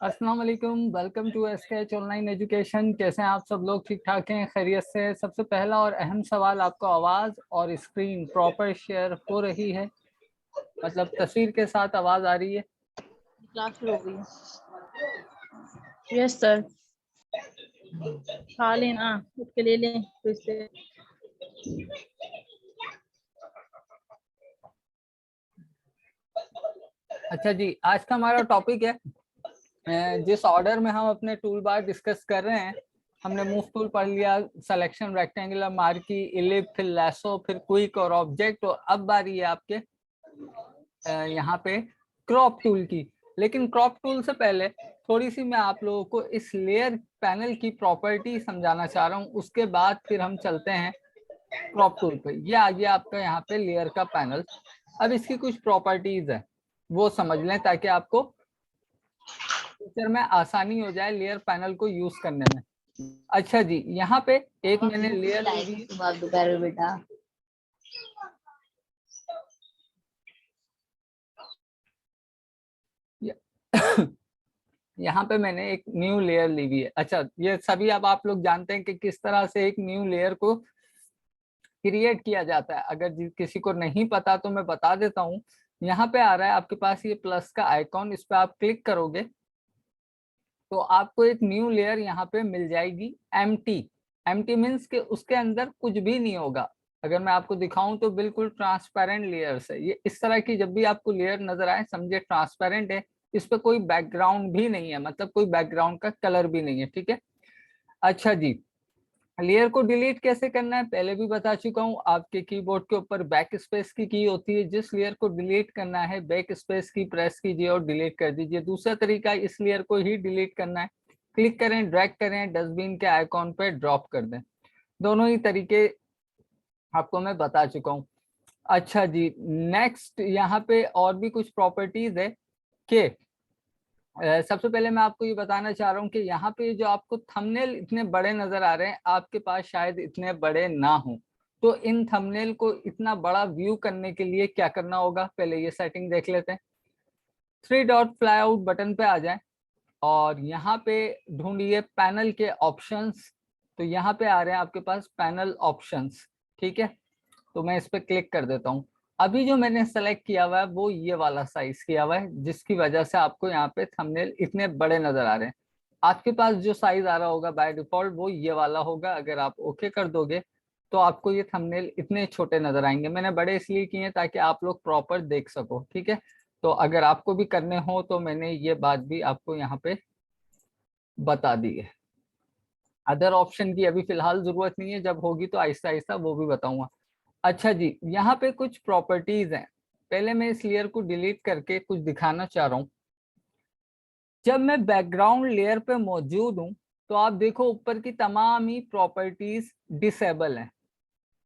अस्सलाम वालेकुम, welcome to SKH online education. कैसे हैं आप सब लोग? ठीक ठाक हैं, खैरियत से? सबसे पहला और अहम सवाल, आपको आवाज और स्क्रीन प्रॉपर शेयर हो रही है? मतलब तस्वीर के साथ आवाज आ रही है? क्लास शुरू हो गई है। Yes sir. खा लेना, उठ के ले लें फिर से। अच्छा जी, आज का हमारा टॉपिक है, जिस ऑर्डर में हम अपने टूल बार डिस्कस कर रहे हैं। हमने मूव टूल पढ़ लिया, सिलेक्शन, रेक्टेंगुलर, मार्की, इलिप, फिर लैसो, फिर क्विक और ऑब्जेक्ट। और अब बारी है आपके यहाँ पे क्रॉप टूल की। लेकिन क्रॉप टूल से पहले थोड़ी सी मैं आप लोगों को इस लेयर पैनल की प्रॉपर्टी समझाना चाह रहा हूँ, उसके बाद फिर हम चलते हैं क्रॉप टूल पे। ये आ गया आपका यहाँ पे लेयर का पैनल। अब इसकी कुछ प्रॉपर्टीज है, वो समझ लें ताकि आपको फ्यूचर में आसानी हो जाए लेयर पैनल को यूज करने में। अच्छा जी, यहाँ पे एक मैंने लेयर दोपहर बेटा। यहाँ पे मैंने एक न्यू लेयर ली हुई है। अच्छा, ये सभी अब आप लोग जानते हैं कि किस तरह से एक न्यू लेयर को क्रिएट किया जाता है। अगर किसी को नहीं पता तो मैं बता देता हूँ। यहाँ पे आ रहा है आपके पास ये प्लस का आइकॉन, इस पे आप क्लिक करोगे तो आपको एक न्यू लेयर यहाँ पे मिल जाएगी, एम्प्टी। एम्प्टी मीन्स के उसके अंदर कुछ भी नहीं होगा। अगर मैं आपको दिखाऊं तो बिल्कुल ट्रांसपेरेंट लेयर्स है ये। इस तरह की जब भी आपको लेयर नजर आए, समझे ट्रांसपेरेंट है, इस पे कोई बैकग्राउंड भी नहीं है, मतलब कोई बैकग्राउंड का कलर भी नहीं है। ठीक है। अच्छा जी, लेयर को डिलीट कैसे करना है पहले भी बता चुका हूँ। आपके कीबोर्ड के ऊपर बैक स्पेस की होती है। जिस लेयर को डिलीट करना है बैक स्पेस की प्रेस कीजिए और डिलीट कर दीजिए। दूसरा तरीका, इस लेयर को ही डिलीट करना है, क्लिक करें, ड्रैग करें, डस्टबिन के आइकॉन पे ड्रॉप कर दें। दोनों ही तरीके आपको मैं बता चुका हूँ। अच्छा जी, नेक्स्ट यहाँ पे और भी कुछ प्रॉपर्टीज है कि सबसे पहले मैं आपको ये बताना चाह रहा हूँ कि यहाँ पे जो आपको थंबनेल इतने बड़े नजर आ रहे हैं, आपके पास शायद इतने बड़े ना हो। तो इन थंबनेल को इतना बड़ा व्यू करने के लिए क्या करना होगा, पहले ये सेटिंग देख लेते हैं। 3 डॉट फ्लाई आउट बटन पे आ जाए और यहाँ पे ढूंढिए पैनल के ऑप्शंस। तो यहाँ पे आ रहे हैं आपके पास पैनल ऑप्शंस। ठीक है, तो मैं इस पे क्लिक कर देता हूँ। अभी जो मैंने सेलेक्ट किया हुआ है वो ये वाला साइज किया हुआ है, जिसकी वजह से आपको यहाँ पे थंबनेल इतने बड़े नजर आ रहे हैं। आपके पास जो साइज आ रहा होगा बाय डिफॉल्ट वो ये वाला होगा। अगर आप ओके कर दोगे तो आपको ये थंबनेल इतने छोटे नजर आएंगे। मैंने बड़े इसलिए किए हैं ताकि आप लोग प्रॉपर देख सको। ठीक है, तो अगर आपको भी करने हो तो मैंने ये बात भी आपको यहाँ पे बता दी है। अदर ऑप्शन की अभी फिलहाल जरूरत नहीं है, जब होगी तो आहिस्ता आहिस्ता वो भी बताऊंगा। अच्छा जी, यहाँ पे कुछ प्रॉपर्टीज हैं। पहले मैं इस लेयर को डिलीट करके कुछ दिखाना चाह रहा हूँ। जब मैं बैकग्राउंड लेयर पे मौजूद हूँ तो आप देखो ऊपर की तमाम ही प्रॉपर्टीज डिसेबल हैं।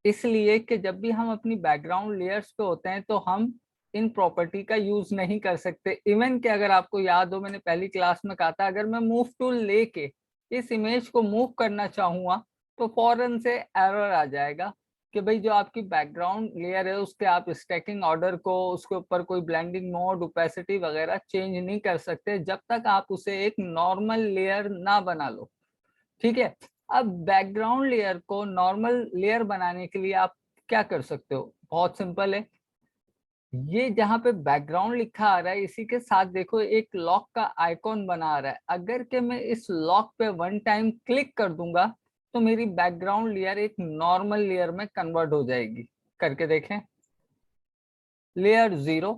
इसलिए कि जब भी हम अपनी बैकग्राउंड लेयर्स पे होते हैं तो हम इन प्रॉपर्टी का यूज नहीं कर सकते। इवन कि अगर आपको याद हो, मैंने पहली क्लास में कहा था, अगर मैं मूव टूल लेके इस इमेज को मूव करना चाहूंगा तो फौरन से एरर आ जाएगा कि भाई जो आपकी बैकग्राउंड लेयर है उसके आप स्टैकिंग ऑर्डर को, उसके ऊपर कोई ब्लेंडिंग मोड, ओपेसिटी वगैरह चेंज नहीं कर सकते जब तक आप उसे एक नॉर्मल लेयर ना बना लो। ठीक है, अब बैकग्राउंड लेयर को नॉर्मल लेयर बनाने के लिए आप क्या कर सकते हो, बहुत सिंपल है। ये जहाँ पे बैकग्राउंड लिखा आ रहा है इसी के साथ देखो एक लॉक का आइकॉन बना आ रहा है। अगर के मैं इस लॉक पे वन टाइम क्लिक कर दूंगा तो मेरी बैकग्राउंड लेयर एक नॉर्मल लेयर में कन्वर्ट हो जाएगी। करके देखें, लेयर 0।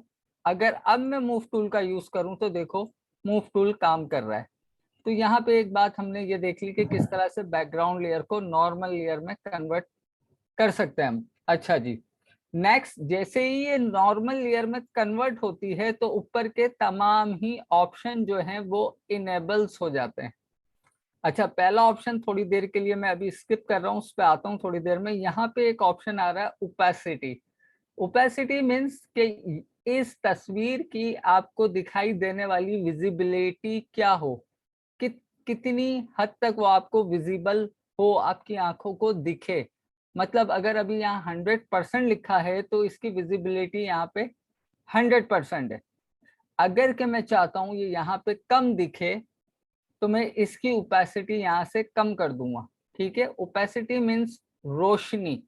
अगर अब मैं मूव टूल का यूज करूं तो देखो मूव टूल काम कर रहा है। तो यहाँ पे एक बात हमने ये देख ली कि किस तरह से बैकग्राउंड लेयर को नॉर्मल लेयर में कन्वर्ट कर सकते हैं हम। अच्छा जी, नेक्स्ट, जैसे ही ये नॉर्मल लेयर में कन्वर्ट होती है तो ऊपर के तमाम ही ऑप्शन जो हैं वो इनेबल्स हो जाते हैं। अच्छा, पहला ऑप्शन थोड़ी देर के लिए मैं अभी स्किप कर रहा हूँ, उस पर आता हूँ थोड़ी देर में। यहाँ पे एक ऑप्शन आ रहा है ओपेसिटी। ओपेसिटी मीन्स कि इस तस्वीर की आपको दिखाई देने वाली विजिबिलिटी क्या हो, कितनी हद तक वो आपको विजिबल हो, आपकी आंखों को दिखे। मतलब अगर अभी यहाँ 100% लिखा है तो इसकी विजिबिलिटी यहाँ पे 100% है। अगर के मैं चाहता हूं ये यहाँ पे कम दिखे तो मैं इसकी ओपेसिटी यहाँ से कम कर दूंगा। ठीक है, ओपेसिटी मीन्स रोशनी।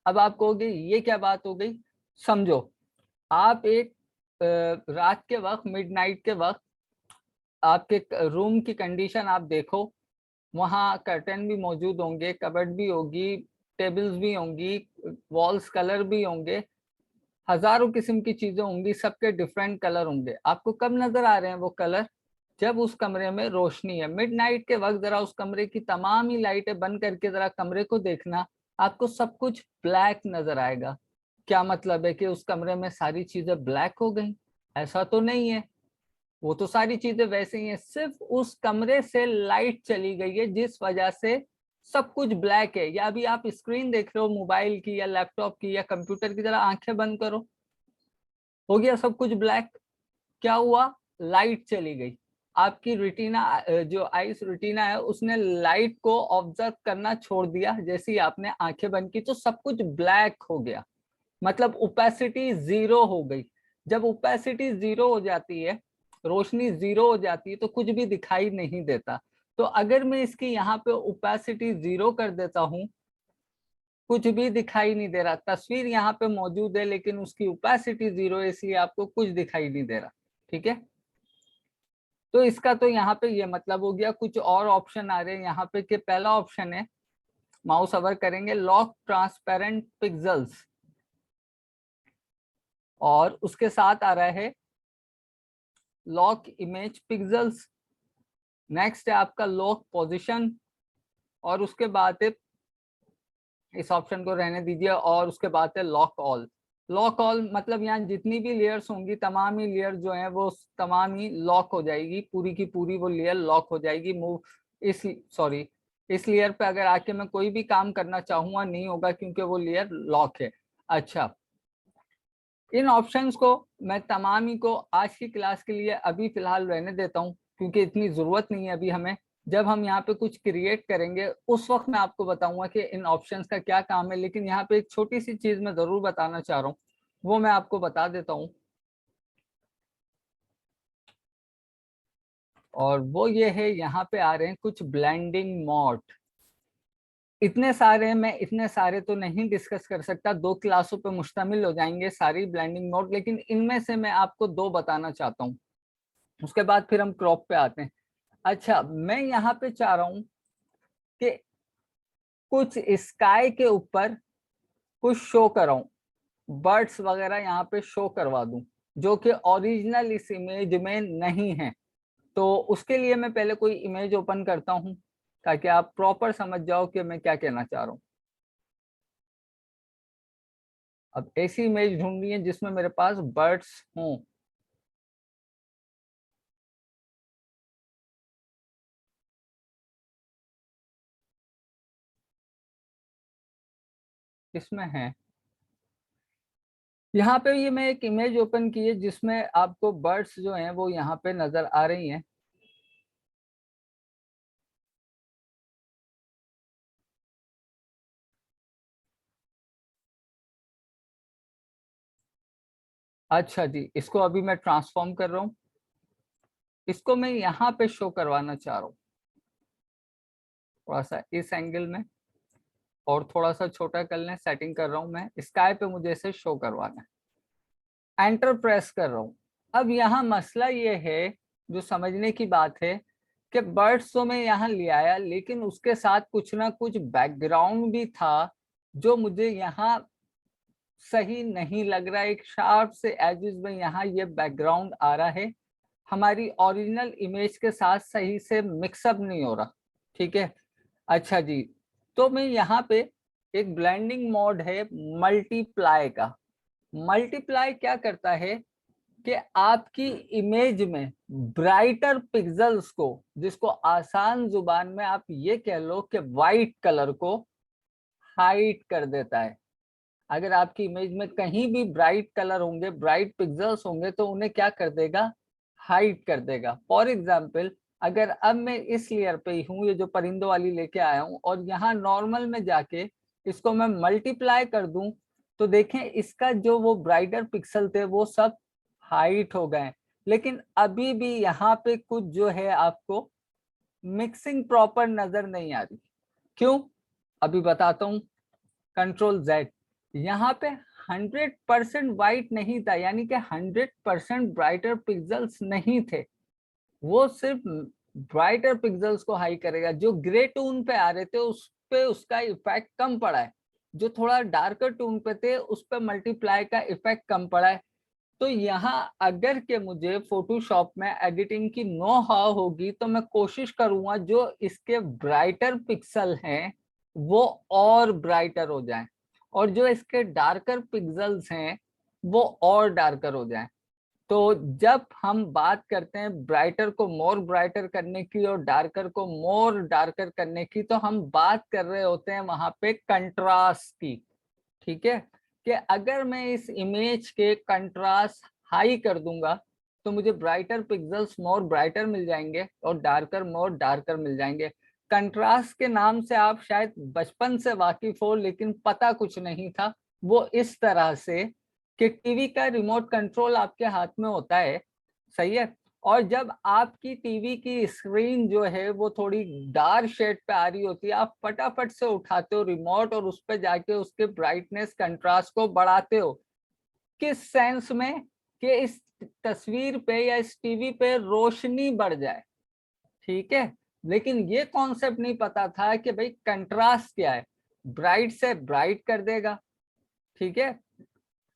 अब आप कहोगे ये क्या बात हो गई, समझो। आप एक रात के वक्त, मिडनाइट के वक्त आपके रूम की कंडीशन आप देखो, वहां कर्टन भी मौजूद होंगे, कबर्ड भी होगी, टेबल्स भी होंगी, वॉल्स कलर भी होंगे, हजारों किस्म की चीजें होंगी, सबके डिफरेंट कलर होंगे। आपको कब नजर आ रहे हैं वो कलर, जब उस कमरे में रोशनी है। मिडनाइट के वक्त जरा उस कमरे की तमाम ही लाइटें बंद करके जरा कमरे को देखना, आपको सब कुछ ब्लैक नजर आएगा। क्या मतलब है कि उस कमरे में सारी चीजें ब्लैक हो गई? ऐसा तो नहीं है, वो तो सारी चीजें वैसे ही हैं, सिर्फ उस कमरे से लाइट चली गई है जिस वजह से सब कुछ ब्लैक है। या अभी आप स्क्रीन देख रहे हो मोबाइल की या लैपटॉप की या कंप्यूटर की, जरा आंखें बंद करो, हो गया सब कुछ ब्लैक। क्या हुआ? लाइट चली गई। आपकी रेटिना, जो आइस रेटिना है, उसने लाइट को ऑब्जर्व करना छोड़ दिया। जैसे ही आपने आंखें बंद की तो सब कुछ ब्लैक हो गया, मतलब ओपेसिटी जीरो हो गई। जब ओपेसिटी जीरो हो जाती है, रोशनी जीरो हो जाती है, तो कुछ भी दिखाई नहीं देता। तो अगर मैं इसकी यहाँ पे ओपेसिटी जीरो कर देता हूँ, कुछ भी दिखाई नहीं दे रहा। तस्वीर यहाँ पे मौजूद है लेकिन उसकी ओपेसिटी जीरो है, इसलिए आपको कुछ दिखाई नहीं दे रहा। ठीक है, तो इसका तो यहाँ पे ये मतलब हो गया। कुछ और ऑप्शन आ रहे हैं यहाँ पे कि पहला ऑप्शन है, माउस ओवर करेंगे, लॉक ट्रांसपेरेंट पिक्सेल्स, और उसके साथ आ रहा है लॉक इमेज पिक्सेल्स। नेक्स्ट है आपका लॉक पोजीशन, और उसके बाद है, इस ऑप्शन को रहने दीजिए, और उसके बाद है लॉक ऑल। लॉक ऑल मतलब यहाँ जितनी भी लेयर्स होंगी, तमाम ही लेयर जो है वो तमाम ही लॉक हो जाएगी, पूरी की पूरी वो लेयर लॉक हो जाएगी। मूव इस सॉरी इस लेयर पे अगर आके मैं कोई भी काम करना चाहूंगा नहीं होगा, क्योंकि वो लेयर लॉक है। अच्छा, इन ऑप्शंस को मैं तमाम ही को आज की क्लास के लिए अभी फिलहाल रहने देता हूँ, क्योंकि इतनी जरूरत नहीं है अभी हमें। जब हम यहाँ पे कुछ क्रिएट करेंगे उस वक्त मैं आपको बताऊंगा कि इन ऑप्शंस का क्या काम है। लेकिन यहाँ पे एक छोटी सी चीज मैं जरूर बताना चाह रहा हूँ, वो मैं आपको बता देता हूँ, और वो ये है, यहाँ पे आ रहे हैं कुछ ब्लेंडिंग मोड। इतने सारे हैं, मैं इतने सारे तो नहीं डिस्कस कर सकता, 2 क्लासों पे मुश्तमिल हो जाएंगे सारी ब्लेंडिंग मोड, लेकिन इनमें से मैं आपको 2 बताना चाहता हूँ, उसके बाद फिर हम क्रॉप पे आते हैं। अच्छा, मैं यहाँ पे चाह रहा हूँ कि कुछ स्काई के ऊपर कुछ शो कराऊं, बर्ड्स वगैरह यहाँ पे शो करवा दूं, जो कि ओरिजिनल इस इमेज में नहीं है। तो उसके लिए मैं पहले कोई इमेज ओपन करता हूँ, ताकि आप प्रॉपर समझ जाओ कि मैं क्या कहना चाह रहा हूँ। अब ऐसी इमेज ढूंढनी है जिसमें मेरे पास बर्ड्स हों। इसमें है, यहाँ पे ये मैं एक इमेज ओपन की है जिसमें आपको बर्ड्स जो हैं वो यहाँ पे नजर आ रही हैं। अच्छा जी, इसको अभी मैं ट्रांसफॉर्म कर रहा हूँ, इसको मैं यहाँ पे शो करवाना चाह रहा हूँ, थोड़ा सा इस एंगल में, और थोड़ा सा छोटा कर लें। सेटिंग कर रहा हूँ मैं, स्काई पे मुझे इसे शो करवाना है, एंटर प्रेस कर रहा हूँ। अब यहाँ मसला ये है, जो समझने की बात है, कि बर्ड्स तो मैं यहाँ ले आया, लेकिन उसके साथ कुछ ना कुछ बैकग्राउंड भी था जो मुझे यहाँ सही नहीं लग रहा है। एक शार्प से एजेस में यहाँ ये बैकग्राउंड आ रहा है, हमारी ओरिजिनल इमेज के साथ सही से मिक्सअप नहीं हो रहा। ठीक है, अच्छा जी, तो मैं यहाँ पे एक ब्लेंडिंग मोड है मल्टीप्लाई का। मल्टीप्लाई क्या करता है कि आपकी इमेज में ब्राइटर पिक्सेल्स को, जिसको आसान जुबान में आप ये कह लो कि वाइट कलर को हाइड कर देता है। अगर आपकी इमेज में कहीं भी ब्राइट कलर होंगे, ब्राइट पिक्सेल्स होंगे, तो उन्हें क्या कर देगा? हाइड कर देगा। फॉर एग्जाम्पल, अगर अब मैं इस लेयर पे ही हूँ, ये जो परिंदों वाली लेके आया हूँ, और यहाँ नॉर्मल में जाके इसको मैं मल्टीप्लाई कर दूं, तो देखें इसका जो वो ब्राइटर पिक्सल थे वो सब हाइट हो गए। लेकिन अभी भी यहाँ पे कुछ जो है आपको मिक्सिंग प्रॉपर नजर नहीं आ रही। क्यों? अभी बताता हूँ। कंट्रोल Z, यहाँ पे 100% वाइट नहीं था, यानी कि 100% ब्राइटर पिक्सल्स नहीं थे। वो सिर्फ ब्राइटर पिक्सल्स को हाई करेगा। जो ग्रे टोन पे आ रहे थे उस पे उसका इफेक्ट कम पड़ा है, जो थोड़ा डार्कर टोन पे थे उस पे मल्टीप्लाई का इफेक्ट कम पड़ा है। तो यहाँ अगर के मुझे फोटोशॉप में एडिटिंग की नो हाउ होगी तो मैं कोशिश करूंगा जो इसके ब्राइटर पिक्सल हैं वो और ब्राइटर हो जाएं, और जो इसके डार्कर पिक्सल्स हैं वो और डार्कर हो जाएं। तो जब हम बात करते हैं ब्राइटर को मोर ब्राइटर करने की और डार्कर को मोर डार्कर करने की, तो हम बात कर रहे होते हैं वहां पे कंट्रास्ट की। ठीक है, कि अगर मैं इस इमेज के कंट्रास्ट हाई कर दूंगा तो मुझे ब्राइटर पिक्सल्स मोर ब्राइटर मिल जाएंगे और डार्कर मोर डार्कर मिल जाएंगे। कंट्रास्ट के नाम से आप शायद बचपन से वाकिफ हो, लेकिन पता कुछ नहीं था। वो इस तरह से कि टीवी का रिमोट कंट्रोल आपके हाथ में होता है, सही है, और जब आपकी टीवी की स्क्रीन जो है वो थोड़ी डार्क शेड पे आ रही होती है, आप फटाफट से उठाते हो रिमोट और उस पे जाके उसके ब्राइटनेस कंट्रास्ट को बढ़ाते हो। किस सेंस में? कि इस तस्वीर पे या इस टीवी पे रोशनी बढ़ जाए। ठीक है, लेकिन ये कॉन्सेप्ट नहीं पता था कि भाई कंट्रास्ट क्या है। ब्राइट से ब्राइट कर देगा, ठीक है,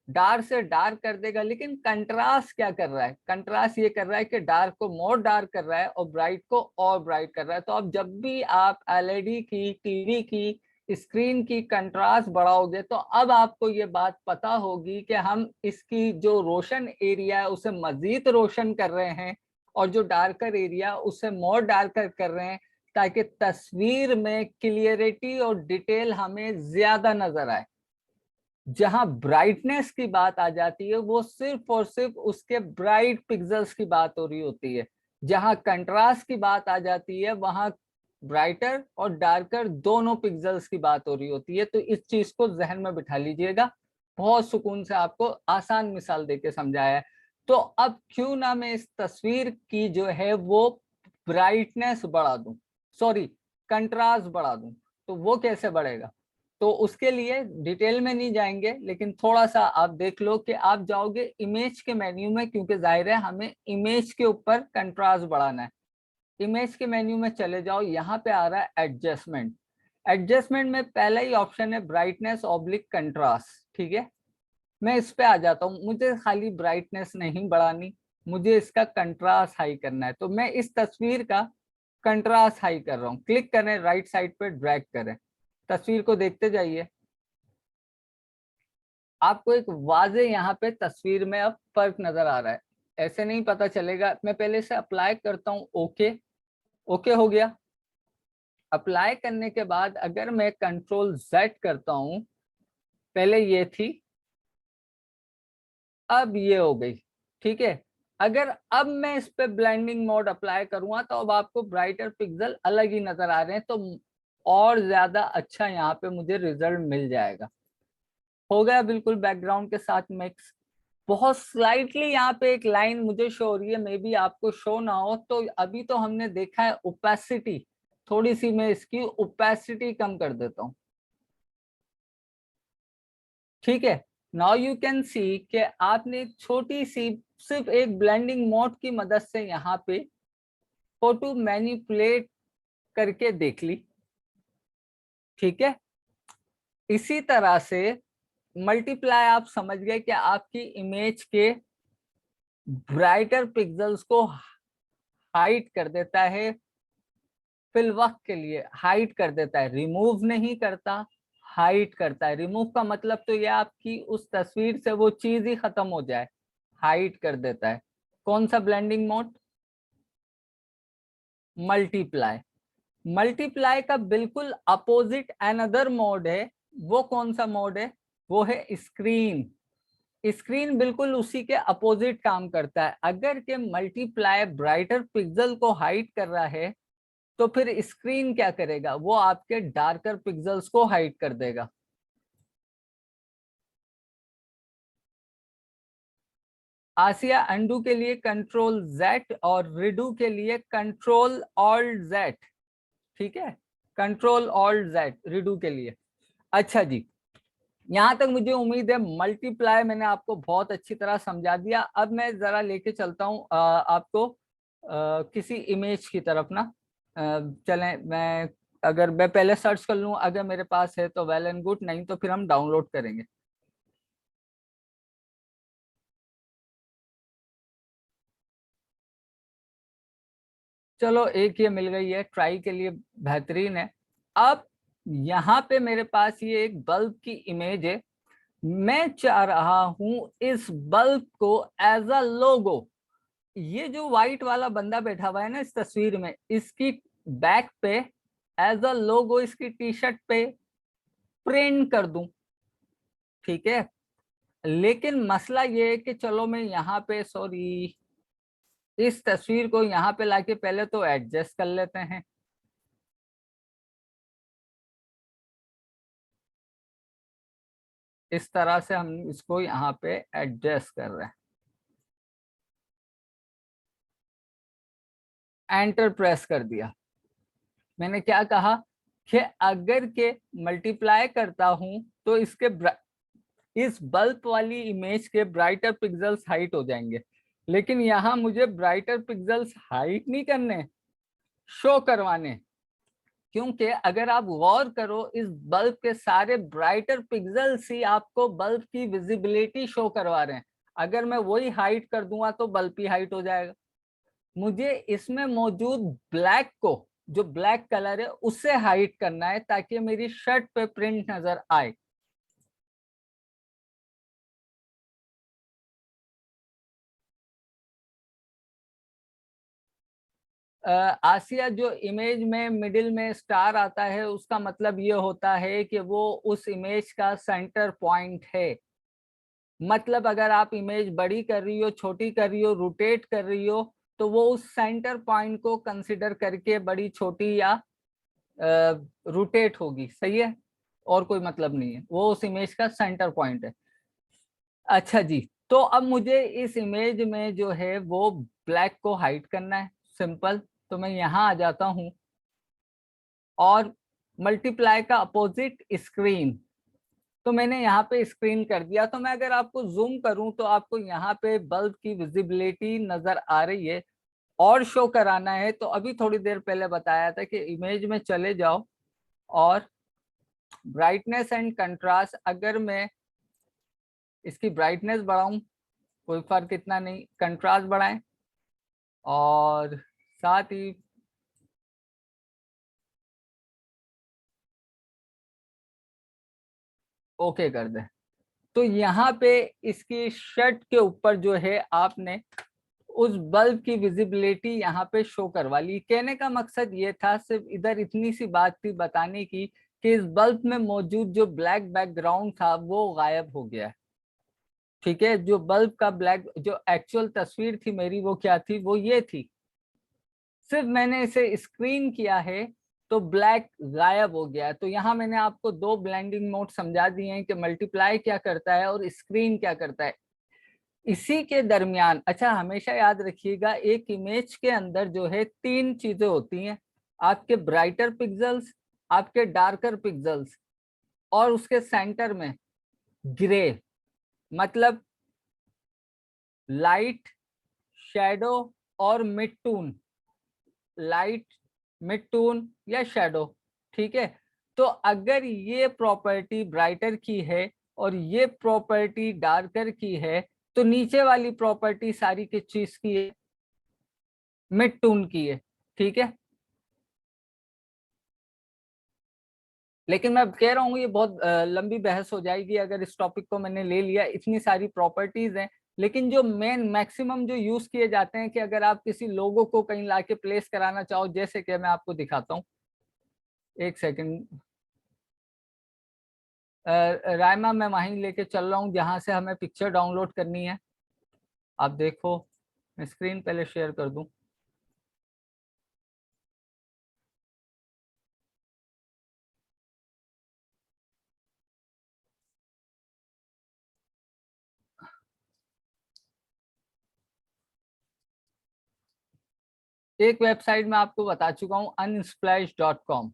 डार्क से डार्क कर देगा, लेकिन कंट्रास्ट क्या कर रहा है? कंट्रास्ट ये कर रहा है कि डार्क को मोर डार्क कर रहा है और ब्राइट को और ब्राइट कर रहा है। तो अब जब भी आप एलईडी की टीवी की स्क्रीन की कंट्रास्ट बढ़ाओगे तो अब आपको ये बात पता होगी कि हम इसकी जो रोशन एरिया है उसे मजीद रोशन कर रहे हैं और जो डार्कर एरिया उसे मोर डार्कर कर रहे हैं, ताकि तस्वीर में क्लियरिटी और डिटेल हमें ज्यादा नजर आए। जहां ब्राइटनेस की बात आ जाती है वो सिर्फ और सिर्फ उसके ब्राइट पिक्सल्स की बात हो रही होती है। जहां कंट्रास्ट की बात आ जाती है वहां ब्राइटर और डार्कर दोनों पिक्सल्स की बात हो रही होती है। तो इस चीज को जहन में बिठा लीजिएगा। बहुत सुकून से आपको आसान मिसाल देके समझाया है। तो अब क्यों ना मैं इस तस्वीर की जो है वो ब्राइटनेस बढ़ा दूं, सॉरी कंट्रास्ट बढ़ा दूं। तो वो कैसे बढ़ेगा? तो उसके लिए डिटेल में नहीं जाएंगे, लेकिन थोड़ा सा आप देख लो कि आप जाओगे इमेज के मेन्यू में, क्योंकि जाहिर है हमें इमेज के ऊपर कंट्रास्ट बढ़ाना है। इमेज के मेन्यू में चले जाओ, यहाँ पे आ रहा है एडजस्टमेंट। एडजस्टमेंट में पहला ही ऑप्शन है ब्राइटनेस ऑब्लिक कंट्रास्ट। ठीक है, मैं इस पे आ जाता हूँ। मुझे खाली ब्राइटनेस नहीं बढ़ानी, मुझे इसका कंट्रास्ट हाई करना है। तो मैं इस तस्वीर का कंट्रास्ट हाई कर रहा हूँ। क्लिक करें, राइट साइड पे ड्रैग करें, तस्वीर को देखते जाइए। आपको एक वाजे यहाँ पे तस्वीर में अब फर्क नजर आ रहा है। ऐसे नहीं पता चलेगा। मैं पहले से अप्लाई करता हूँ। ओके, ओके हो गया। अप्लाई करने के बाद अगर मैं कंट्रोल Z करता हूँ, पहले ये थी, अब ये हो गई। ठीक है, अगर अब मैं इस पे ब्लेंडिंग मोड अप्लाई करूंगा तो अब आपको ब्राइटर पिक्सल अलग ही नजर आ रहे हैं, तो और ज्यादा अच्छा यहाँ पे मुझे रिजल्ट मिल जाएगा। हो गया बिल्कुल बैकग्राउंड के साथ मिक्स। बहुत स्लाइटली यहाँ पे एक लाइन मुझे शो हो रही है, मे बी आपको शो ना हो। तो अभी तो हमने देखा है ओपेसिटी, थोड़ी सी मैं इसकी ओपेसिटी कम कर देता हूँ। ठीक है, नाउ यू कैन सी कि आपने छोटी सी सिर्फ एक ब्लेंडिंग मोड की मदद से यहाँ पे फोटो मैनिपुलेट करके देख ली। ठीक है, इसी तरह से मल्टीप्लाई आप समझ गए कि आपकी इमेज के ब्राइटर पिक्सल्स को हाइड कर देता है, फिल वक्त के लिए हाइड कर देता है, रिमूव नहीं करता, हाइड करता है। रिमूव का मतलब तो ये आपकी उस तस्वीर से वो चीज ही खत्म हो जाए, हाइड कर देता है। कौन सा ब्लेंडिंग मोड? मल्टीप्लाई। मल्टीप्लाई का बिल्कुल अपोजिट अनदर मोड है। वो कौन सा मोड है? वो है स्क्रीन। स्क्रीन बिल्कुल उसी के अपोजिट काम करता है। अगर के मल्टीप्लाई ब्राइटर पिक्सल को हाइड कर रहा है तो फिर स्क्रीन क्या करेगा? वो आपके डार्कर पिक्सल्स को हाइड कर देगा। आसिया अंडू के लिए कंट्रोल जेड और रिडू के लिए कंट्रोल ऑल्ट जेड। ठीक है, कंट्रोल ऑल्ट जेड रिडू के लिए। अच्छा जी, यहां तक मुझे उम्मीद है मल्टीप्लाई मैंने आपको बहुत अच्छी तरह समझा दिया। अब मैं जरा लेके चलता हूं आपको किसी इमेज की तरफ ना। चलें, मैं पहले सर्च कर लूं, अगर मेरे पास है तो वेल एंड गुड, नहीं तो फिर हम डाउनलोड करेंगे। चलो एक ये मिल गई है, ट्राई के लिए बेहतरीन है। अब यहाँ पे मेरे पास ये एक बल्ब की इमेज है। मैं चाह रहा हूं इस बल्ब को एज अ लोगो, ये जो व्हाइट वाला बंदा बैठा हुआ है ना इस तस्वीर में, इसकी बैक पे एज अ लोगो इसकी टी शर्ट पे प्रिंट कर दूं। ठीक है, लेकिन मसला ये है कि चलो मैं यहाँ पे, सॉरी, इस तस्वीर को यहाँ पे लाके पहले तो एडजस्ट कर लेते हैं। इस तरह से हम इसको यहाँ पे एडजस्ट कर रहे हैं। एंटर प्रेस कर दिया। मैंने क्या कहा कि अगर के मल्टीप्लाई करता हूं तो इसके इस बल्ब वाली इमेज के ब्राइटर पिक्सेल्स हाइट हो जाएंगे। लेकिन यहाँ मुझे ब्राइटर पिक्सेल्स हाइट नहीं करने, शो करवाने। क्योंकि अगर आप गौर करो इस बल्ब के सारे ब्राइटर पिक्सेल्स ही आपको बल्ब की विजिबिलिटी शो करवा रहे हैं। अगर मैं वही हाइट कर दूंगा तो बल्ब ही हाइट हो जाएगा। मुझे इसमें मौजूद ब्लैक को, जो ब्लैक कलर है, उससे हाइड करना है ताकि मेरी शर्ट पे प्रिंट नजर आए। आसिया, जो इमेज में मिडिल में स्टार आता है उसका मतलब ये होता है कि वो उस इमेज का सेंटर पॉइंट है। मतलब अगर आप इमेज बड़ी कर रही हो, छोटी कर रही हो, रोटेट कर रही हो, तो वो उस सेंटर पॉइंट को कंसिडर करके बड़ी, छोटी या रोटेट होगी। सही है, और कोई मतलब नहीं है, वो उस इमेज का सेंटर पॉइंट है। अच्छा जी, तो अब मुझे इस इमेज में जो है वो ब्लैक को हाइड करना है। सिंपल, तो मैं यहाँ आ जाता हूँ और मल्टीप्लाई का अपोजिट स्क्रीन, तो मैंने यहाँ पे स्क्रीन कर दिया। तो मैं अगर आपको जूम करूं तो आपको यहाँ पे बल्ब की विजिबिलिटी नजर आ रही है। और शो कराना है तो अभी थोड़ी देर पहले बताया था कि इमेज में चले जाओ और ब्राइटनेस एंड कंट्रास्ट, अगर मैं इसकी ब्राइटनेस बढ़ाऊं कोई फर्क इतना नहीं, कंट्रास्ट बढ़ाएं और साथ ही ओके कर दें। तो यहाँ पे इसकी शर्ट के ऊपर जो है आपने उस बल्ब की विजिबिलिटी यहाँ पे शो करवा ली। कहने का मकसद ये था, सिर्फ इधर इतनी सी बात थी बताने की कि इस बल्ब में मौजूद जो ब्लैक बैकग्राउंड था वो गायब हो गया है। ठीक है, जो बल्ब का ब्लैक, जो एक्चुअल तस्वीर थी मेरी, वो क्या थी, वो ये थी। सिर्फ मैंने इसे स्क्रीन किया है तो ब्लैक गायब हो गया है। तो यहाँ मैंने आपको दो ब्लेंडिंग मोड समझा दिए हैं कि मल्टीप्लाई क्या करता है और स्क्रीन क्या करता है। इसी के दरमियान, अच्छा हमेशा याद रखिएगा, एक इमेज के अंदर जो है तीन चीजें होती हैं। आपके ब्राइटर पिक्सेल्स, आपके डार्कर पिक्सेल्स, और उसके सेंटर में ग्रे, मतलब लाइट, शैडो और mid tone. Light, mid tone या शैडो। ठीक है, तो अगर ये प्रॉपर्टी ब्राइटर की है और ये प्रॉपर्टी डार्कर की है, तो नीचे वाली प्रॉपर्टी सारी किस चीज की है, मिड टून की है। ठीक है, लेकिन मैं कह रहा हूँ ये बहुत लंबी बहस हो जाएगी अगर इस टॉपिक को मैंने ले लिया। इतनी सारी प्रॉपर्टीज हैं, लेकिन जो मेन मैक्सिमम जो यूज किए जाते हैं कि अगर आप किसी लोगो को कहीं लाके प्लेस कराना चाहो, जैसे कि मैं आपको दिखाता हूँ, एक सेकंड। रायमा, मैं वहीं लेके चल रहा हूँ जहां से हमें पिक्चर डाउनलोड करनी है। आप देखो, मैं स्क्रीन पहले शेयर कर दूं। एक वेबसाइट मैं आपको बता चुका हूँ, unsplash.com।